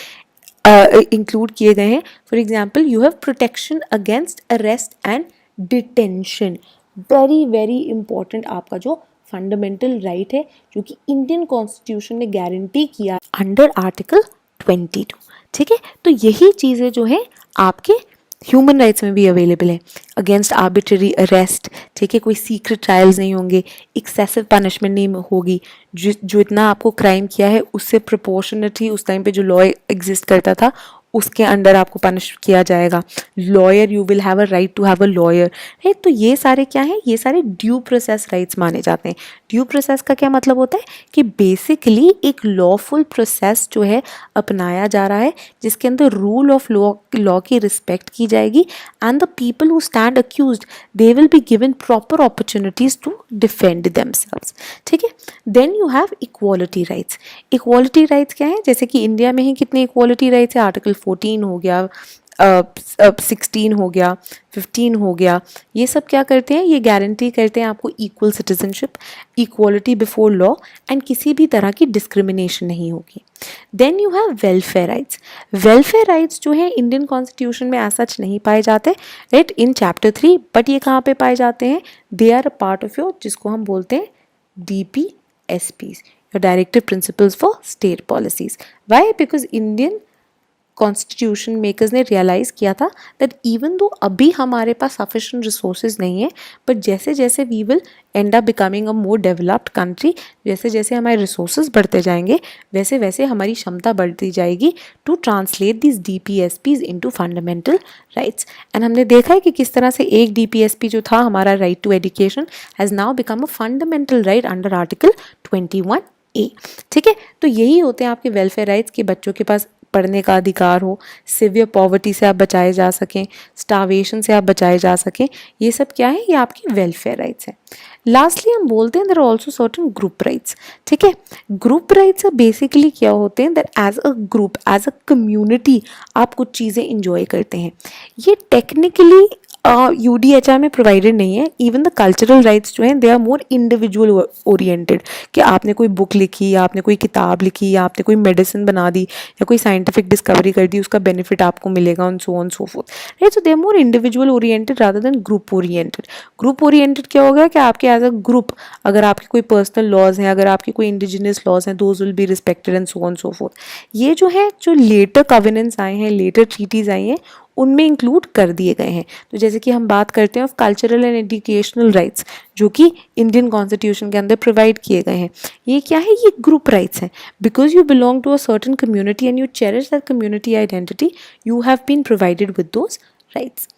इंक्लूड किए गए हैं। For example you have protection against arrest and detention, very very important आपका जो फंडामेंटल राइट है जो कि इंडियन कॉन्स्टिट्यूशन ने गारंटी किया अंडर आर्टिकल 22। ठीक है, तो यही चीज़ें जो है आपके ह्यूमन राइट्स में भी अवेलेबल है। अगेंस्ट आर्बिट्ररी अरेस्ट, ठीक है, कोई सीक्रेट ट्रायल्स नहीं होंगे, एक्सेसिव पनिशमेंट नहीं होगी, जो इतना आपको क्राइम किया है उससे प्रोपोर्शनेट ही उस टाइम पे जो लॉ एग्जिस्ट करता था उसके अंडर आपको पनिश किया जाएगा। Lawyer, you will have a right to have a lawyer, right. तो ये सारे क्या है? ये सारे ड्यू प्रोसेस राइट्स माने जाते हैं। ड्यू प्रोसेस का क्या मतलब होता है कि बेसिकली एक लॉफुल प्रोसेस जो है अपनाया जा रहा है जिसके अंदर रूल ऑफ लॉ की रिस्पेक्ट की जाएगी and the people who stand accused they will be given proper opportunities to defend themselves. ठीक है, then you have equality rights. Equality rights क्या है? जैसे कि इंडिया में ही कितने इक्वालिटी राइट्स है? आर्टिकल 14 हो गया, 16 हो गया, 15 हो गया, ये सब क्या करते हैं? ये गारंटी करते हैं आपको equal citizenship, equality before law and किसी भी तरह की डिस्क्रिमिनेशन नहीं होगी। Then you have welfare rights. Welfare rights जो है इंडियन कॉन्स्टिट्यूशन में ऐसा नहीं पाए जाते, राइट, इन चैप्टर 3, बट ये कहाँ पे पाए जाते हैं? They are a part of your, जिसको हम बोलते हैं DPSPs, your directive principles for state policies. Why? Because Indian constitution makers ने रियलाइज़ किया था दैट इवन दो अभी हमारे पास सफिशिएंट रिसोर्सेज नहीं है, बट जैसे जैसे we will end up becoming a more developed country, जैसे जैसे हमारे रिसोर्सेज बढ़ते जाएंगे वैसे वैसे हमारी क्षमता बढ़ती जाएगी to translate this DPSPs into fundamental rights. And हमने देखा है कि किस तरह से एक DPSP जो था हमारा right to education has now become a fundamental right under article 21A। ठीक है, तो यही होते हैं आपके वेलफेयर राइट्स कि बच्चों के पास पढ़ने का अधिकार हो, सिवियर पॉवर्टी से आप बचाए जा सकें, स्टावेशन से आप बचाए जा सकें, ये सब क्या है, ये आपकी वेलफेयर राइट्स हैं। लास्टली हम बोलते हैं there are also certain group rights. ठीक है, ग्रुप राइट्स बेसिकली क्या होते हैं, that as a group, as a community आप कुछ चीज़ें इंजॉय करते हैं। ये टेक्निकली UDHR में प्रोवाइडेड नहीं है। इवन द कल्चरल राइट्स जो हैं they are more individual oriented, कि आपने कोई बुक लिखी या आपने कोई किताब लिखी या आपने कोई मेडिसिन बना दी या कोई साइंटिफिक डिस्कवरी कर दी, उसका बेनिफिट आपको मिलेगा on so forth, right. So they are more individual oriented rather than group oriented. Group oriented क्या होगा कि आपके एज अ ग्रुप अगर आपके कोई पर्सनल लॉज हैं, अगर आपके कोई इंडिजिनियस लॉज हैं, those will be respected and so fourth. ये जो है, जो लेटर कवेनेंस आए हैं, लेटर ट्रीटीज आई हैं, उनमें इंक्लूड कर दिए गए हैं। तो जैसे कि हम बात करते हैं of cultural and educational rights, जो कि इंडियन कॉन्स्टिट्यूशन के अंदर प्रोवाइड किए गए हैं, ये क्या है, ये ग्रुप राइट्स हैं। Because you belong to a certain community and you cherish that community identity, you have been provided with those rights.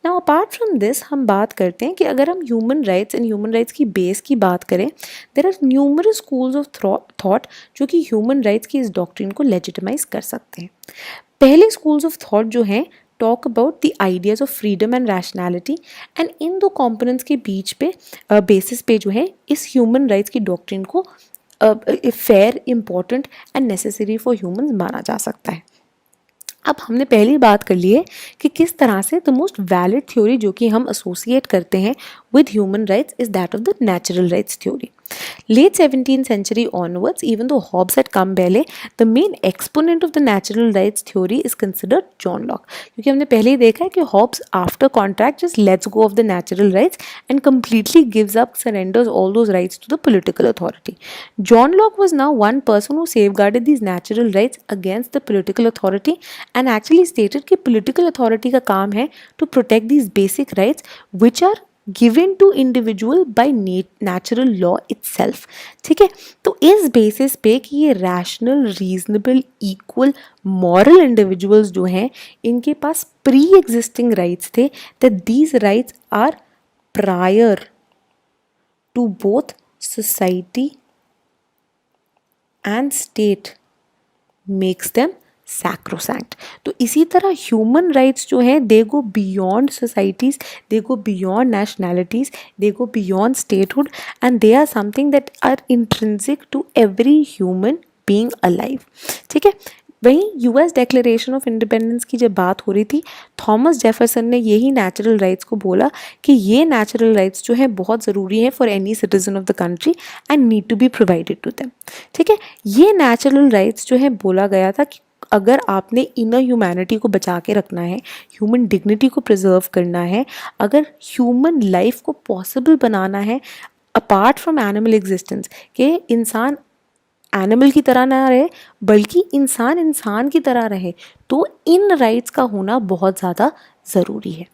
Now apart from this हम बात करते हैं कि अगर हम human rights and human rights की base की बात करें, there are numerous schools of thought जो कि ह्यूमन राइट्स की इस डॉक्ट्रिन को लेजिटिमाइज कर सकते हैं। पहले स्कूल्स ऑफ थॉट जो हैं talk about the ideas of freedom and rationality, and in दो कॉम्पोनेंट्स के बीच पे बेसिस पे जो है इस ह्यूमन राइट्स की डॉक्ट्रिन को fair, important and necessary for humans माना जा सकता है। अब हमने पहली बात कर ली है कि किस तरह से द मोस्ट वैलिड थ्योरी जो कि हम एसोसिएट करते हैं with human rights is that of the natural rights theory. Late 17th century onwards, even though Hobbes had come पहले, the main exponent of the natural rights theory is considered John Locke. क्योंकि हमने पहले ही देखा है कि Hobbes after contract just lets go of the natural rights and completely gives up, surrenders all those rights to the political authority. John Locke was now one person who safeguarded these natural rights against the political authority and actually stated कि political authority का काम है to protect these basic rights which are given to individual by natural law itself. ठीक है, तो इस basis पे कि ये rational, reasonable, equal, moral individuals जो हैं इनके पास प्री एग्जिस्टिंग राइट्स थे, that these rights are prior to both society and state, makes them sacrosanct. तो इसी तरह ह्यूमन राइट्स जो हैं they go beyond societies, they go beyond nationalities, they go beyond statehood, and they are something that are intrinsic to every human being alive. ठीक है, वहीं US declaration of independence की जब बात हो रही थी, थॉमस जेफरसन ने यही नेचुरल राइट्स को बोला कि ये नेचुरल राइट्स जो हैं बहुत ज़रूरी हैं for any citizen of the country and need to be provided to them. ठीक है, ये नेचुरल राइट्स जो है बोला गया था कि अगर आपने इनर ह्यूमैनिटी को बचा के रखना है, ह्यूमन डिग्निटी को प्रिजर्व करना है, अगर ह्यूमन लाइफ को पॉसिबल बनाना है अपार्ट फ्रॉम एनिमल एग्जिस्टेंस, कि इंसान एनिमल की तरह ना रहे बल्कि इंसान इंसान की तरह रहे, तो इन राइट्स का होना बहुत ज़्यादा ज़रूरी है।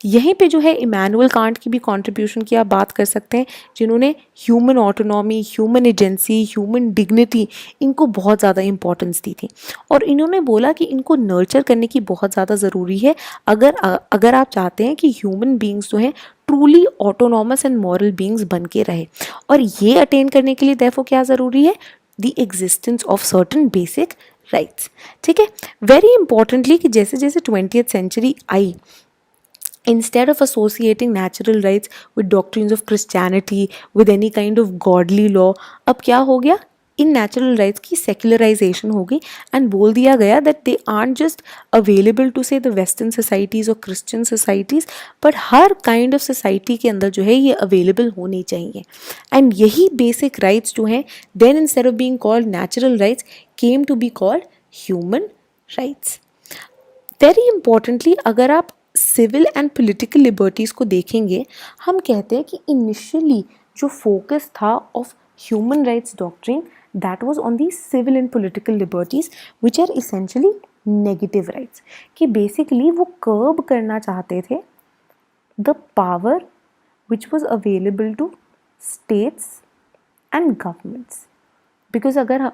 यहीं पे जो है इमैनुअल कांट की भी कंट्रीब्यूशन की आप बात कर सकते हैं, जिन्होंने human autonomy, human agency, human dignity, इनको बहुत ज़्यादा इंपॉर्टेंस दी थी और इन्होंने बोला कि इनको नर्चर करने की बहुत ज़्यादा ज़रूरी है अगर आप चाहते हैं कि ह्यूमन बींग्स जो हैं truly autonomous and moral beings बन के रहे। और ये अटेन करने के लिए देयरफॉर क्या ज़रूरी है, the existence of certain basic rights. ठीक है, वेरी इंपॉर्टेंटली कि जैसे जैसे 20th सेंचुरी आई, instead of associating natural rights with doctrines of Christianity, with any kind of godly law, अब क्या हो गया, इन नेचुरल राइट्स की सेक्युलराइजेशन हो गई एंड बोल दिया गया that they aren't just available to say the western societies और क्रिश्चियन सोसाइटीज़, बट हर काइंड ऑफ सोसाइटी के अंदर जो है ये अवेलेबल होनी चाहिए। एंड यही बेसिक राइट्स जो हैं then instead of being called natural rights came to be called human rights. Very importantly अगर आप सिविल एंड पॉलिटिकल लिबर्टीज़ को देखेंगे, हम कहते हैं कि इनिशियली जो फोकस था of human rights doctrine that was on the civil and political liberties which are essentially negative rights, कि बेसिकली वो कर्ब करना चाहते थे the power which was available to states and governments. Because अगर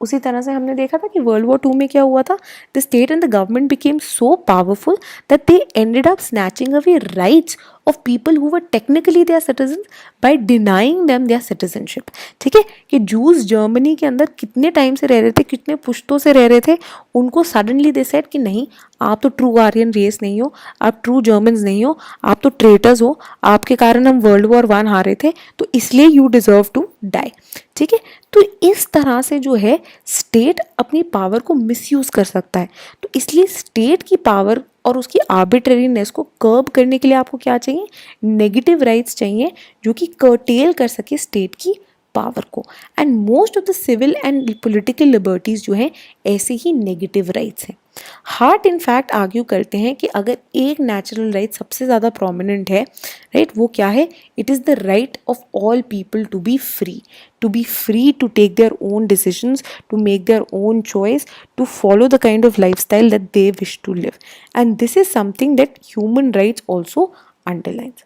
उसी तरह से हमने देखा था कि वर्ल्ड वॉर 2 में क्या हुआ था, the state and the government became so powerful that they ended up snatching away rights of people who were technically their citizens by denying them their citizenship. ठीक है, कि जूस जर्मनी के अंदर कितने टाइम से रह रहे थे, कितने पुश्तों से रह रहे थे, उनको सडनली दे सेड कि नहीं, आप तो ट्रू आर्यन रेस नहीं हो, आप ट्रू जर्मन्स नहीं हो, आप तो ट्रेटर्स हो, आपके कारण हम वर्ल्ड वॉर 1 हारे थे, तो इसलिए यू डिजर्व टू डाई. ठीक है, तो इस तरह से जो है स्टेट अपनी पावर को मिसयूज कर सकता है. तो इसलिए स्टेट की पावर और उसकी आर्बिट्रेरीनेस को कर्ब करने के लिए आपको क्या चाहिए, नेगेटिव राइट्स चाहिए जो कि कर्टेल कर सके स्टेट की पावर को. And most of the civil and political liberties जो हैं ऐसे ही नेगेटिव राइट्स हैं. हार्ट इनफैक्ट आर्ग्यू करते हैं कि अगर एक नेचुरल राइट सबसे ज़्यादा प्रोमिनेंट है, राइट, वो क्या है, it is the right of all people to be free to take their own decisions, to make their own choice, to follow the kind of lifestyle that they wish to live. And this is something that human rights also underlines.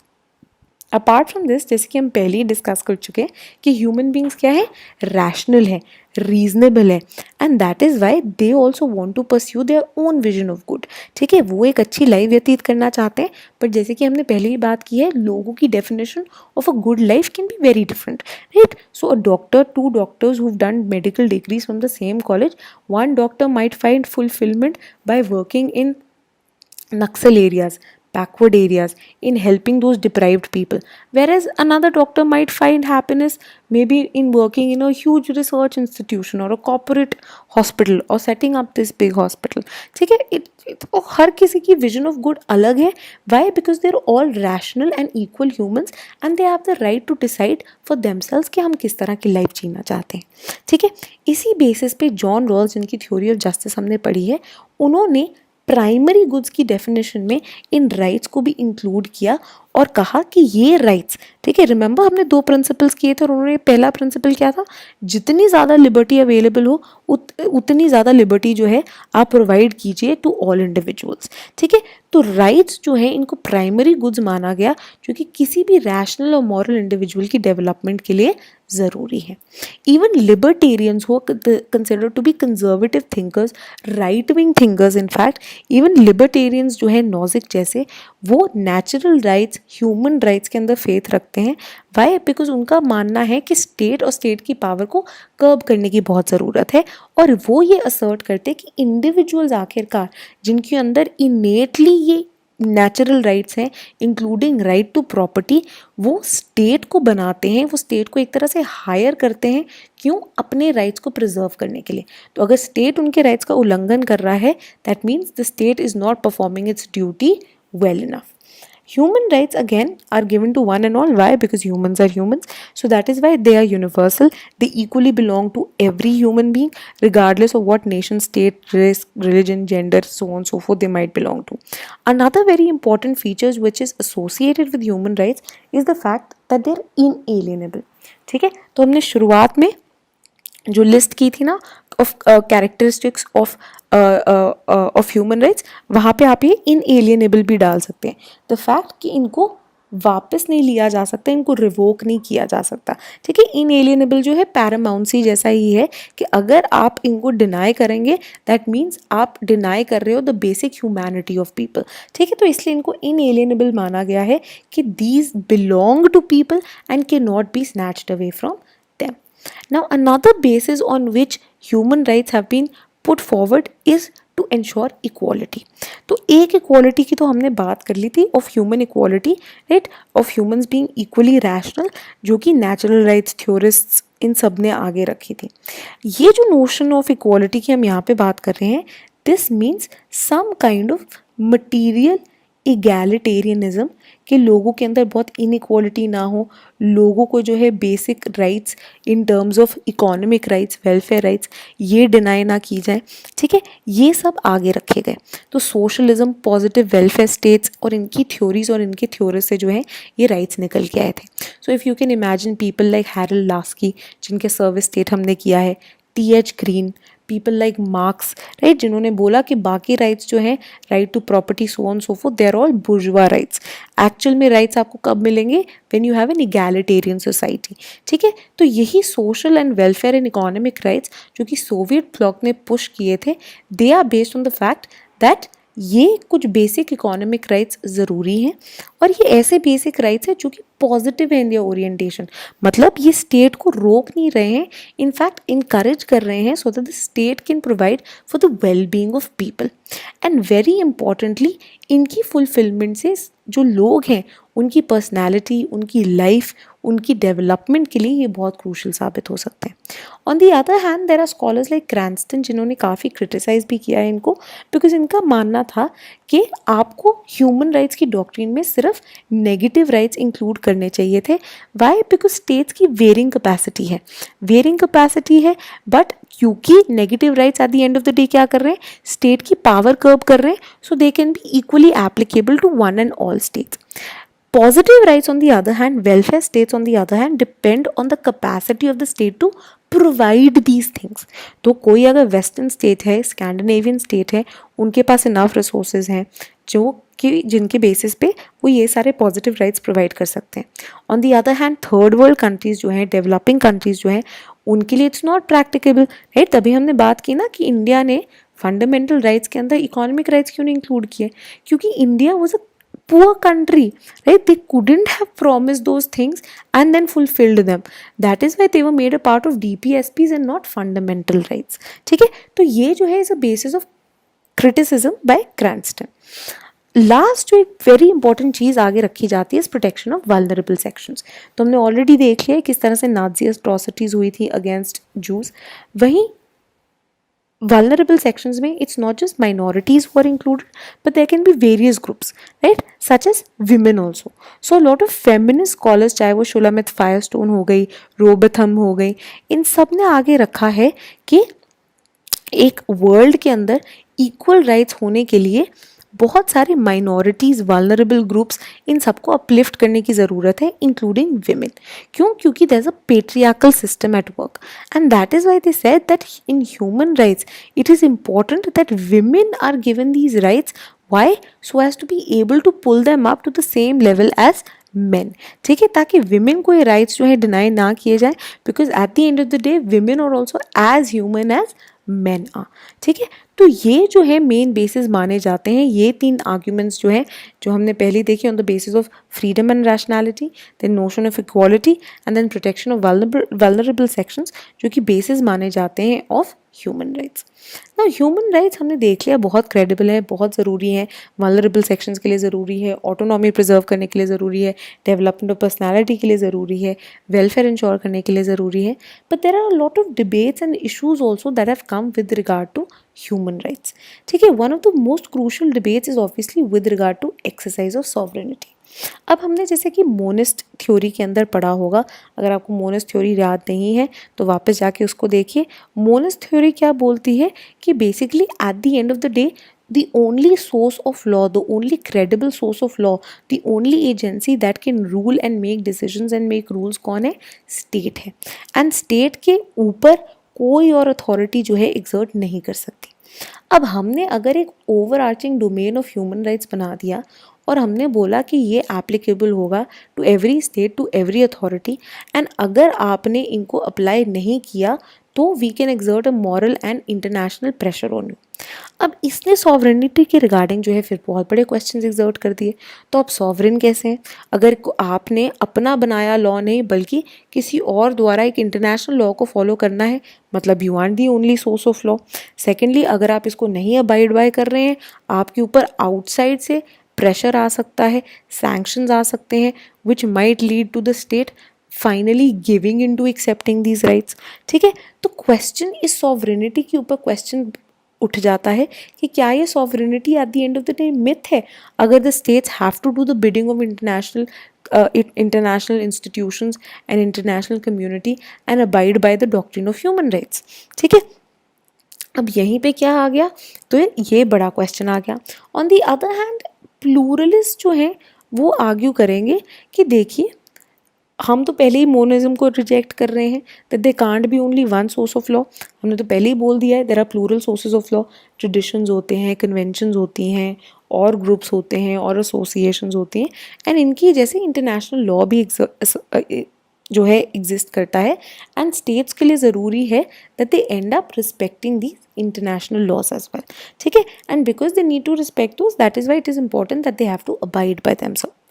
Apart from this, जैसे कि हम पहले ही discuss कर चुके हैं कि human beings क्या है, रैशनल है, रीजनेबल है, and that is why they also want to pursue their own vision of good. ठीक है, वो एक अच्छी लाइफ व्यतीत करना चाहते हैं, बट जैसे कि हमने पहले ही बात की है, लोगों की definition of a good life can be very different, right. So a doctor, 2 doctors who've done medical degrees from the same college, one doctor might find fulfillment by working in Naxal areas, backward areas, in helping those deprived people, whereas another doctor might find happiness maybe in working in a huge research institution or a corporate hospital or setting up this big hospital. ठीक है, हर किसी की vision of good अलग है. Why? Because they're all rational and equal humans and they have the right to decide for themselves कि हम किस तरह की लाइफ जीना चाहते हैं. ठीक है, इसी बेसिस पे जॉन रॉल्स, जिनकी थ्योरी ऑफ जस्टिस हमने पढ़ी है, उन्होंने प्राइमरी गुड्स की डेफिनेशन में इन राइट्स को भी इंक्लूड किया और कहा कि ये राइट्स, ठीक है, रिमेंबर हमने 2 प्रिंसिपल्स किए थे और उन्होंने पहला प्रिंसिपल क्या था, जितनी ज़्यादा लिबर्टी अवेलेबल हो उतनी ज़्यादा लिबर्टी जो है आप प्रोवाइड कीजिए टू ऑल इंडिविजुअल्स. ठीक है, तो राइट्स जो है इनको प्राइमरी गुड्स माना गया जो कि किसी भी रैशनल और मॉरल इंडिविजुअल की डेवलपमेंट के लिए ज़रूरी है. Even libertarians who consider to be conservative thinkers, right wing thinkers, in fact even libertarians जो है नॉजिक जैसे, वो नेचुरल राइट्स, ह्यूमन राइट्स के अंदर फेथ रखते हैं. वाई? बिकॉज उनका मानना है कि स्टेट और स्टेट की पावर को कर्ब करने की बहुत ज़रूरत है, और वो ये असर्ट करते हैं कि इंडिविजुअल्स आखिरकार जिनके अंदर इनेटली ये नेचुरल राइट्स हैं, इंक्लूडिंग राइट टू प्रॉपर्टी, वो स्टेट को बनाते हैं, वो स्टेट को एक तरह से हायर करते हैं. क्यों? अपने राइट्स को प्रिजर्व करने के लिए. तो अगर स्टेट उनके राइट्स का उल्लंघन कर रहा है, that means the state is not performing it's duty well enough. Human rights again are given to one and all. Why? Because humans are humans. So that is why they are universal. They equally belong to every human being, regardless of what nation, state, race, religion, gender, so on and so forth they might belong to. Another very important feature which is associated with human rights is the fact that they're inalienable. ठीक है, तो हमने शुरुआत में जो list की थी ना of characteristics of human rights, वहाँ पे आप ये इनएलिएनेबल भी डाल सकते हैं. द फैक्ट कि इनको वापस नहीं लिया जा सकता, इनको रिवोक नहीं किया जा सकता. ठीक है, इनएलिएनेबल जो है पैरामाउंसी जैसा ही है कि अगर आप इनको डिनाई करेंगे, दैट मीन्स आप डिनाई कर रहे हो the basic humanity of people. ठीक है, तो इसलिए इनको इनएलिएनेबल माना गया है कि these belong to people and can not be snatched away from them. Now another basis on which human rights have been put forward is to ensure equality. तो एक इक्वालिटी की तो हमने बात कर ली थी, of human equality, right, of humans being equally rational, जो कि नेचुरल राइट्स थ्योरिस्ट्स इन सब ने आगे रखी थी. ये जो नोशन ऑफ इक्वालिटी की हम यहाँ पे बात कर रहे हैं, this means some kind of material egalitarianism, कि लोगों के अंदर बहुत इनइक्वालिटी ना हो, लोगों को जो है basic rights in terms of economic rights, welfare rights, ये डिनाई ना की जाए. ठीक है, ये सब आगे रखे गए. तो सोशलिज्म, पॉजिटिव वेलफेयर स्टेट्स और इनकी थ्योरीज और इनके थ्योरीज से जो है ये राइट्स निकल के आए थे. So if you can imagine people like Harold Laski, जिनके सर्विस स्टेट हमने किया है, T.H. Green, people like Marx, right, जिन्होंने बोला कि बाकी राइट्स जो हैं, right to property, so on so forth, they are all bourgeois rights. Actual में राइट्स आपको कब मिलेंगे? When you have an egalitarian society. ठीक है, तो यही social and welfare and economic rights जो कि सोवियत ब्लॉक ने पुश किए थे, they are based on the fact that ये कुछ बेसिक इकोनॉमिक राइट्स ज़रूरी हैं और ये ऐसे बेसिक राइट्स हैं जो कि पॉजिटिव है इन दियर ओरिएंटेशन। मतलब ये स्टेट को रोक नहीं रहे हैं, इनफैक्ट इनकरेज कर रहे हैं so that the state can provide for the well being of people. And very importantly इनकी फुलफिलमेंट से जो लोग हैं उनकी पर्सनैलिटी, उनकी लाइफ, उनकी डेवलपमेंट के लिए ये बहुत क्रूशल साबित हो सकते हैं। On the other hand there are scholars like Cranston जिन्होंने काफ़ी क्रिटिसाइज भी किया है इनको, बिकॉज इनका मानना था कि आपको ह्यूमन राइट्स की डॉक्ट्रिन में सिर्फ नेगेटिव राइट्स इंक्लूड करने चाहिए थे। वाई? बिकॉज स्टेट्स की वेयरिंग कैपेसिटी है बट क्योंकि negative rights eight the end of the day क्या कर रहे हैं, स्टेट की पावर कर्ब कर रहे हैं, so they can be equally applicable to one and all states. Positive rights, on the other hand, welfare states, on the other hand, depend on the capacity of the state to provide these things. तो कोई अगर western state है, Scandinavian state है, उनके पास enough resources हैं जो कि जिनके बेसिस पे वो ये सारे पॉजिटिव राइट्स प्रोवाइड कर सकते हैं। On the other hand third world countries जो हैं, डेवलपिंग कंट्रीज जो हैं, उनके लिए इट्स नॉट प्रैक्टिकेबल, राइट। तभी हमने बात की ना कि इंडिया ने फंडामेंटल राइट्स के अंदर इकोनॉमिक राइट्स क्यों नहीं इंक्लूड किए, क्योंकि India was a poor country, right? They couldn't have promised those things and then fulfilled them. That is why they were made a part of DPSPs and not fundamental rights. ठीक है, तो ये जो है is a basis of criticism by Cranston. Last जो एक very important चीज़ आगे रखी जाती है इस प्रोटेक्शन ऑफ वल्नरेबल सेक्शंस। तो हमने ऑलरेडी देख लिया किस तरह से नाजी एट्रोसिटीज़ हुई थी अगेंस्ट जूस। वहीं vulnerable sections में it's not just minorities who are included but there can be various groups, right, such as women also. So a lot of feminist scholars, चाहे वो शुलामित फायरस्टोन हो गई, रोबथम हो गई, इन सब ने आगे रखा है कि एक वर्ल्ड के अंदर इक्वल राइट्स होने के लिए बहुत सारे माइनॉरिटीज़, वल्नरेबल ग्रुप्स, इन सबको अपलिफ्ट करने की ज़रूरत है, इंक्लूडिंग विमेन। क्यों? क्योंकि there is a patriarchal system at work and that is why they said that in human rights it is important that women are given these rights. Why? So as to be able to pull them up to the same level as men. ठीक है, ताकि women को ये rights जो है deny ना किए जाए, because at the end of the day women are also as human as men are. ठीक है, तो ये जो है मेन बेसिस माने जाते हैं। ये तीन आर्ग्यूमेंट्स जो हैं, जो हमने पहले देखे, on the basis of freedom and rationality, then notion of equality and then protection of vulnerable sections, जो कि बेसिस माने जाते हैं ऑफ ह्यूमन राइट्स। ना ह्यूमन राइट्स हमने देख लिया, बहुत क्रेडिबल है, बहुत ज़रूरी है, वल्नरेबल सेक्शंस के लिए ज़रूरी है, ऑटोनॉमी प्रिजर्व करने के लिए ज़रूरी है, डेवलपमेंट ऑफ पर्सनैलिटी के लिए ज़रूरी है, वेलफेयर इंश्योर करने के लिए ज़रूरी है। But there are lot of debates and issues also that have come with regard to human rights. ठीक है, one of the most crucial debates is obviously with regard to exercise of sovereignty. अब हमने जैसे कि monist theory के अंदर पढ़ा होगा, अगर आपको मोनिस्ट थ्योरी याद नहीं है तो वापस जाके उसको देखिए। मोनिस्ट थ्योरी क्या बोलती है कि basically eight the end of the day the only source of law, the only credible source of law, the only agency that can rule and make decisions and make rules कौन है? State है। And state के ऊपर कोई और authority जो है exert नहीं कर सकती। अब हमने अगर एक overarching domain of human rights बना दिया और हमने बोला कि ये एप्लीकेबल होगा to every state, to every authority, and अगर आपने इनको अप्लाई नहीं किया तो we can exert a moral and international pressure on you. अब इसने सॉवरेनिटी के रिगार्डिंग जो है फिर बहुत बड़े क्वेश्चंस एग्जर्ट कर दिए। तो अब सॉवरेन कैसे हैं? अगर आपने अपना बनाया लॉ नहीं बल्कि किसी और द्वारा एक इंटरनेशनल लॉ को फॉलो करना है, मतलब you are the only source of law. Secondly, अगर आप इसको नहीं अबाइड बाय कर रहे हैं, आपके ऊपर आउटसाइड से प्रेशर आ सकता है, सैंक्शंस आ सकते हैं, which might lead to the state finally giving in to accepting these rights. ठीक है, तो क्वेश्चन इस सॉवरेनिटी के ऊपर क्वेश्चन उठ जाता है कि क्या ये sovereignty at the end of the day myth है, अगर the states have to do the bidding of international institutions and international community and abide by the doctrine of human rights. ठीक है, अब यहीं पे क्या आ गया, तो ये बड़ा क्वेश्चन आ गया। On the other hand pluralist जो हैं वो आर्ग्यू करेंगे कि देखिए हम तो पहले ही मोनिज्म को रिजेक्ट कर रहे हैं, that they can't be only one source of law. हमने तो पहले ही बोल दिया है there are plural sources of law, traditions होते हैं, कन्वेंशंस होती हैं, और ग्रुप्स होते हैं और एसोसिएशंस होती हैं, एंड इनकी जैसे इंटरनेशनल लॉ भी जो है एग्जिस्ट करता है एंड स्टेट्स के लिए ज़रूरी है that they end up respecting the international laws as well, ठीक है, and because they need to respect those that is why it is important that they have to abide by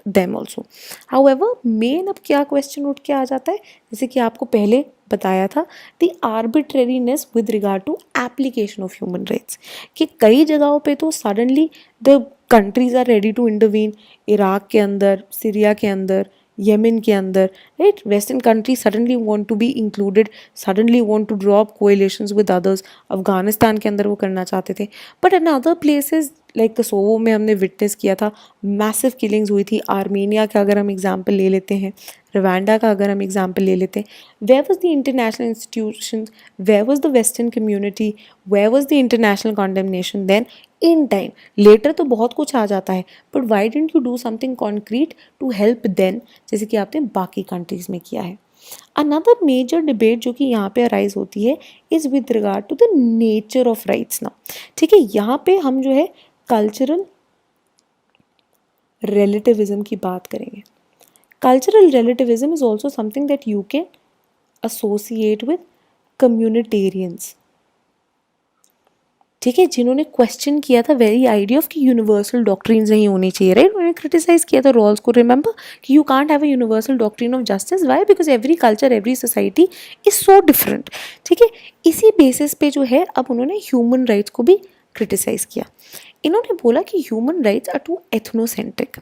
them also. However main अब क्या question उठ के आ जाता है, जैसे कि आपको पहले बताया था, the arbitrariness with regard to application of human rights, कि कई जगहों पे तो suddenly the countries are ready to intervene, Iraq के अंदर, सीरिया के अंदर, येमेन के अंदर, right, western country suddenly want to be included, suddenly want to drop coalitions with others, Afghanistan के अंदर वो करना चाहते थे, but in other places like Kosovo में हमने विटनेस किया था, मैसिव किलिंग्स हुई थी। आर्मेनिया का अगर हम एग्जाम्पल ले लेते हैं, रवांडा का अगर हम एग्जाम्पल ले लेते हैं, where was the international institution, where was the western community, where was the international condemnation then in time? Later तो बहुत कुछ आ जाता है, but why didn't you do something concrete to help then, जैसे कि आपने बाकी कंट्रीज में किया है। अनदर मेजर डिबेट जो कि यहाँ पे अराइज होती है is with regard to the nature of rights ना, ठीक है, यहाँ पे हम जो है कल्चरल रिलेटिविज्म की बात करेंगे। Cultural relativism is also something that you can associate with communitarians, ठीक है, जिन्होंने क्वेश्चन किया था वेरी आइडिया ऑफ कि यूनिवर्सल डॉक्ट्रिन्स नहीं होनी चाहिए, राइट, उन्होंने क्रिटिसाइज किया था रॉल्स को, रिमेंबर कि you can't have a universal doctrine of justice, why, because every culture every society is so different, ठीक है। इसी बेसिस पे जो है अब उन्होंने ह्यूमन राइट्स को भी क्रिटिसाइज किया। इन्होंने बोला कि human rights are too ethnocentric,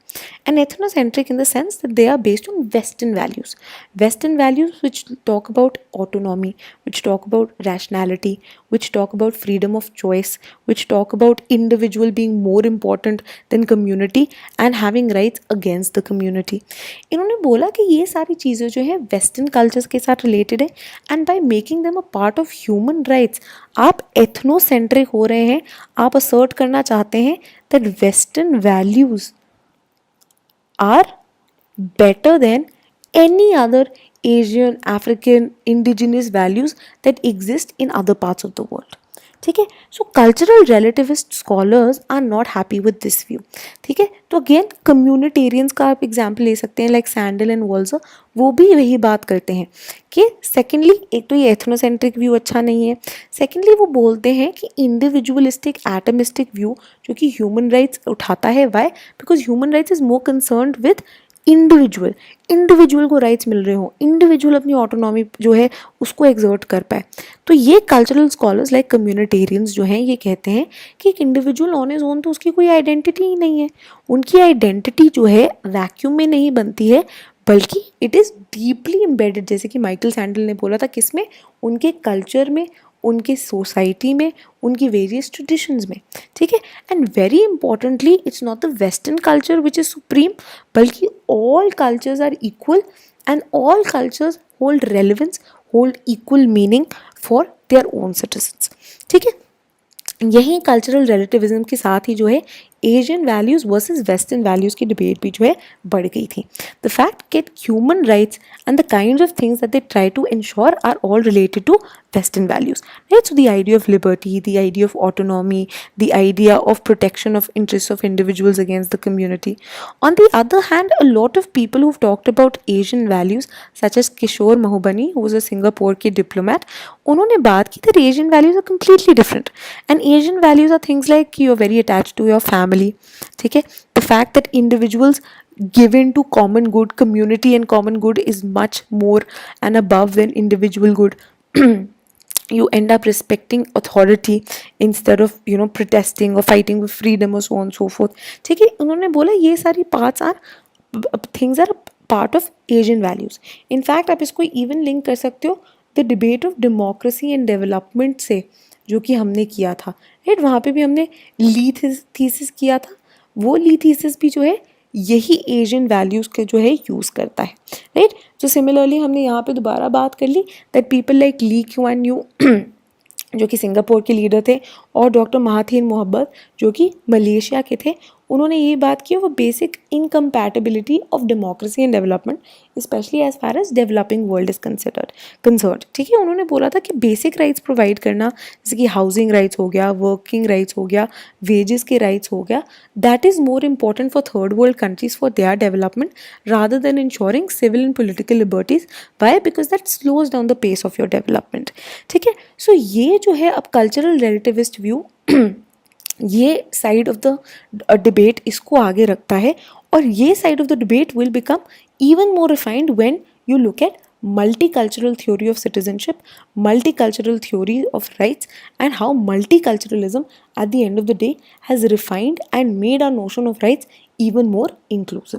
and ethnocentric in the sense that they are based on western values which talk about autonomy, which talk about rationality, which talk about freedom of choice, which talk about individual being more important than community and having rights against the community. इन्होंने बोला कि ये सारी चीज़ें जो है western cultures के साथ रिलेटेड है, and by making them a part of human rights आप एथनोसेंट्रिक हो रहे हैं, आप असर्ट करना चाहते हैं that western values are better than any other Asian, African, indigenous values that exist in other parts of the world, ठीक है। So cultural relativist scholars are not happy with this view, ठीक है। तो again कम्युनिटेरियंस का आप example ले सकते हैं, लाइक सैंडल एंड वॉल्जर, वो भी वही बात करते हैं कि सेकेंडली एक तो ये एथनोसेंट्रिक व्यू अच्छा नहीं है, सेकेंडली वो बोलते हैं कि इंडिविजुअलिस्टिक एटमिस्टिक व्यू जो कि ह्यूमन राइट्स उठाता है, why, because human rights is more concerned with individual को राइट्स मिल रहे हो, इंडिविजुअल अपनी ऑटोनॉमी जो है उसको एग्जर्ट कर पाए। तो ये कल्चरल स्कॉलर्स लाइक कम्युनिटेरियंस जो हैं ये कहते हैं कि एक इंडिविजुअल ऑन हिज ओन तो उसकी कोई आइडेंटिटी ही नहीं है, उनकी आइडेंटिटी जो है वैक्यूम में नहीं बनती है, बल्कि इट इज़ डीपली एम्बेडेड, जैसे कि माइकल सैंडल ने बोला था, किसमें, उनके कल्चर में, उनके सोसाइटी में, उनकी वेरियस ट्रेडिशंस में, ठीक है। And very importantly it's not the western culture which is supreme, बल्कि all cultures are equal and all cultures hold relevance, hold equal meaning for their own citizens, ठीक है। यही कल्चरल रिलेटिविज्म के साथ ही जो है Asian values versus western values की डिबेट भी जो है बढ़ गई थी। The fact that human rights and the kinds of things that they try to ensure are all related to western values, right. So the idea of liberty, the idea of autonomy, the idea of protection of interests of individuals against the community. On the other hand, a lot of people who've talked about Asian values, such as Kishore Mahubani, who was a Singapore के diplomat, उन्होंने बात की that Asian values are completely different. And Asian values are things like you're very attached to your family, ठीक है, the fact that individuals given to common good, community and common good is much more and above than individual good. You end up respecting authority instead of protesting or fighting with freedom or so on and so forth, ठीक है। उन्होंने बोला ये सारी parts are things are part of Asian values. In fact आप इसको even link कर सकते हो the debate of democracy and development से, जो कि हमने किया था, राइट। वहाँ पे भी हमने ली थीसिस किया था, वो ली थीसिस भी जो है यही एशियन वैल्यूज़ के जो है यूज़ करता है, राइट। तो सिमिलरली हमने यहाँ पे दोबारा बात कर ली that people like Lee Kuan Yew जो कि सिंगापुर के लीडर थे, और डॉक्टर महाथीर मोहब्बत जो कि मलेशिया के थे, उन्होंने ये बात की वो basic incompatibility of democracy and development specially as far as developing world is concern. ठीक है, उन्होंने बोला था कि बेसिक राइट्स प्रोवाइड करना, जैसे कि हाउसिंग राइट्स हो गया, वर्किंग राइट्स हो गया, वेजेस के राइट्स हो गया, that is more important for third world countries for their development rather than ensuring civil and political liberties. Why? Because that slows down the pace of your development. ठीक है, so ये जो है अब cultural relativist view ये side of the debate इसको आगे रखता है, और ये side of the debate will become even more refined when you look at multicultural theory of citizenship, multicultural theory of rights, and how multiculturalism at the end of the day has refined and made our notion of rights even more inclusive.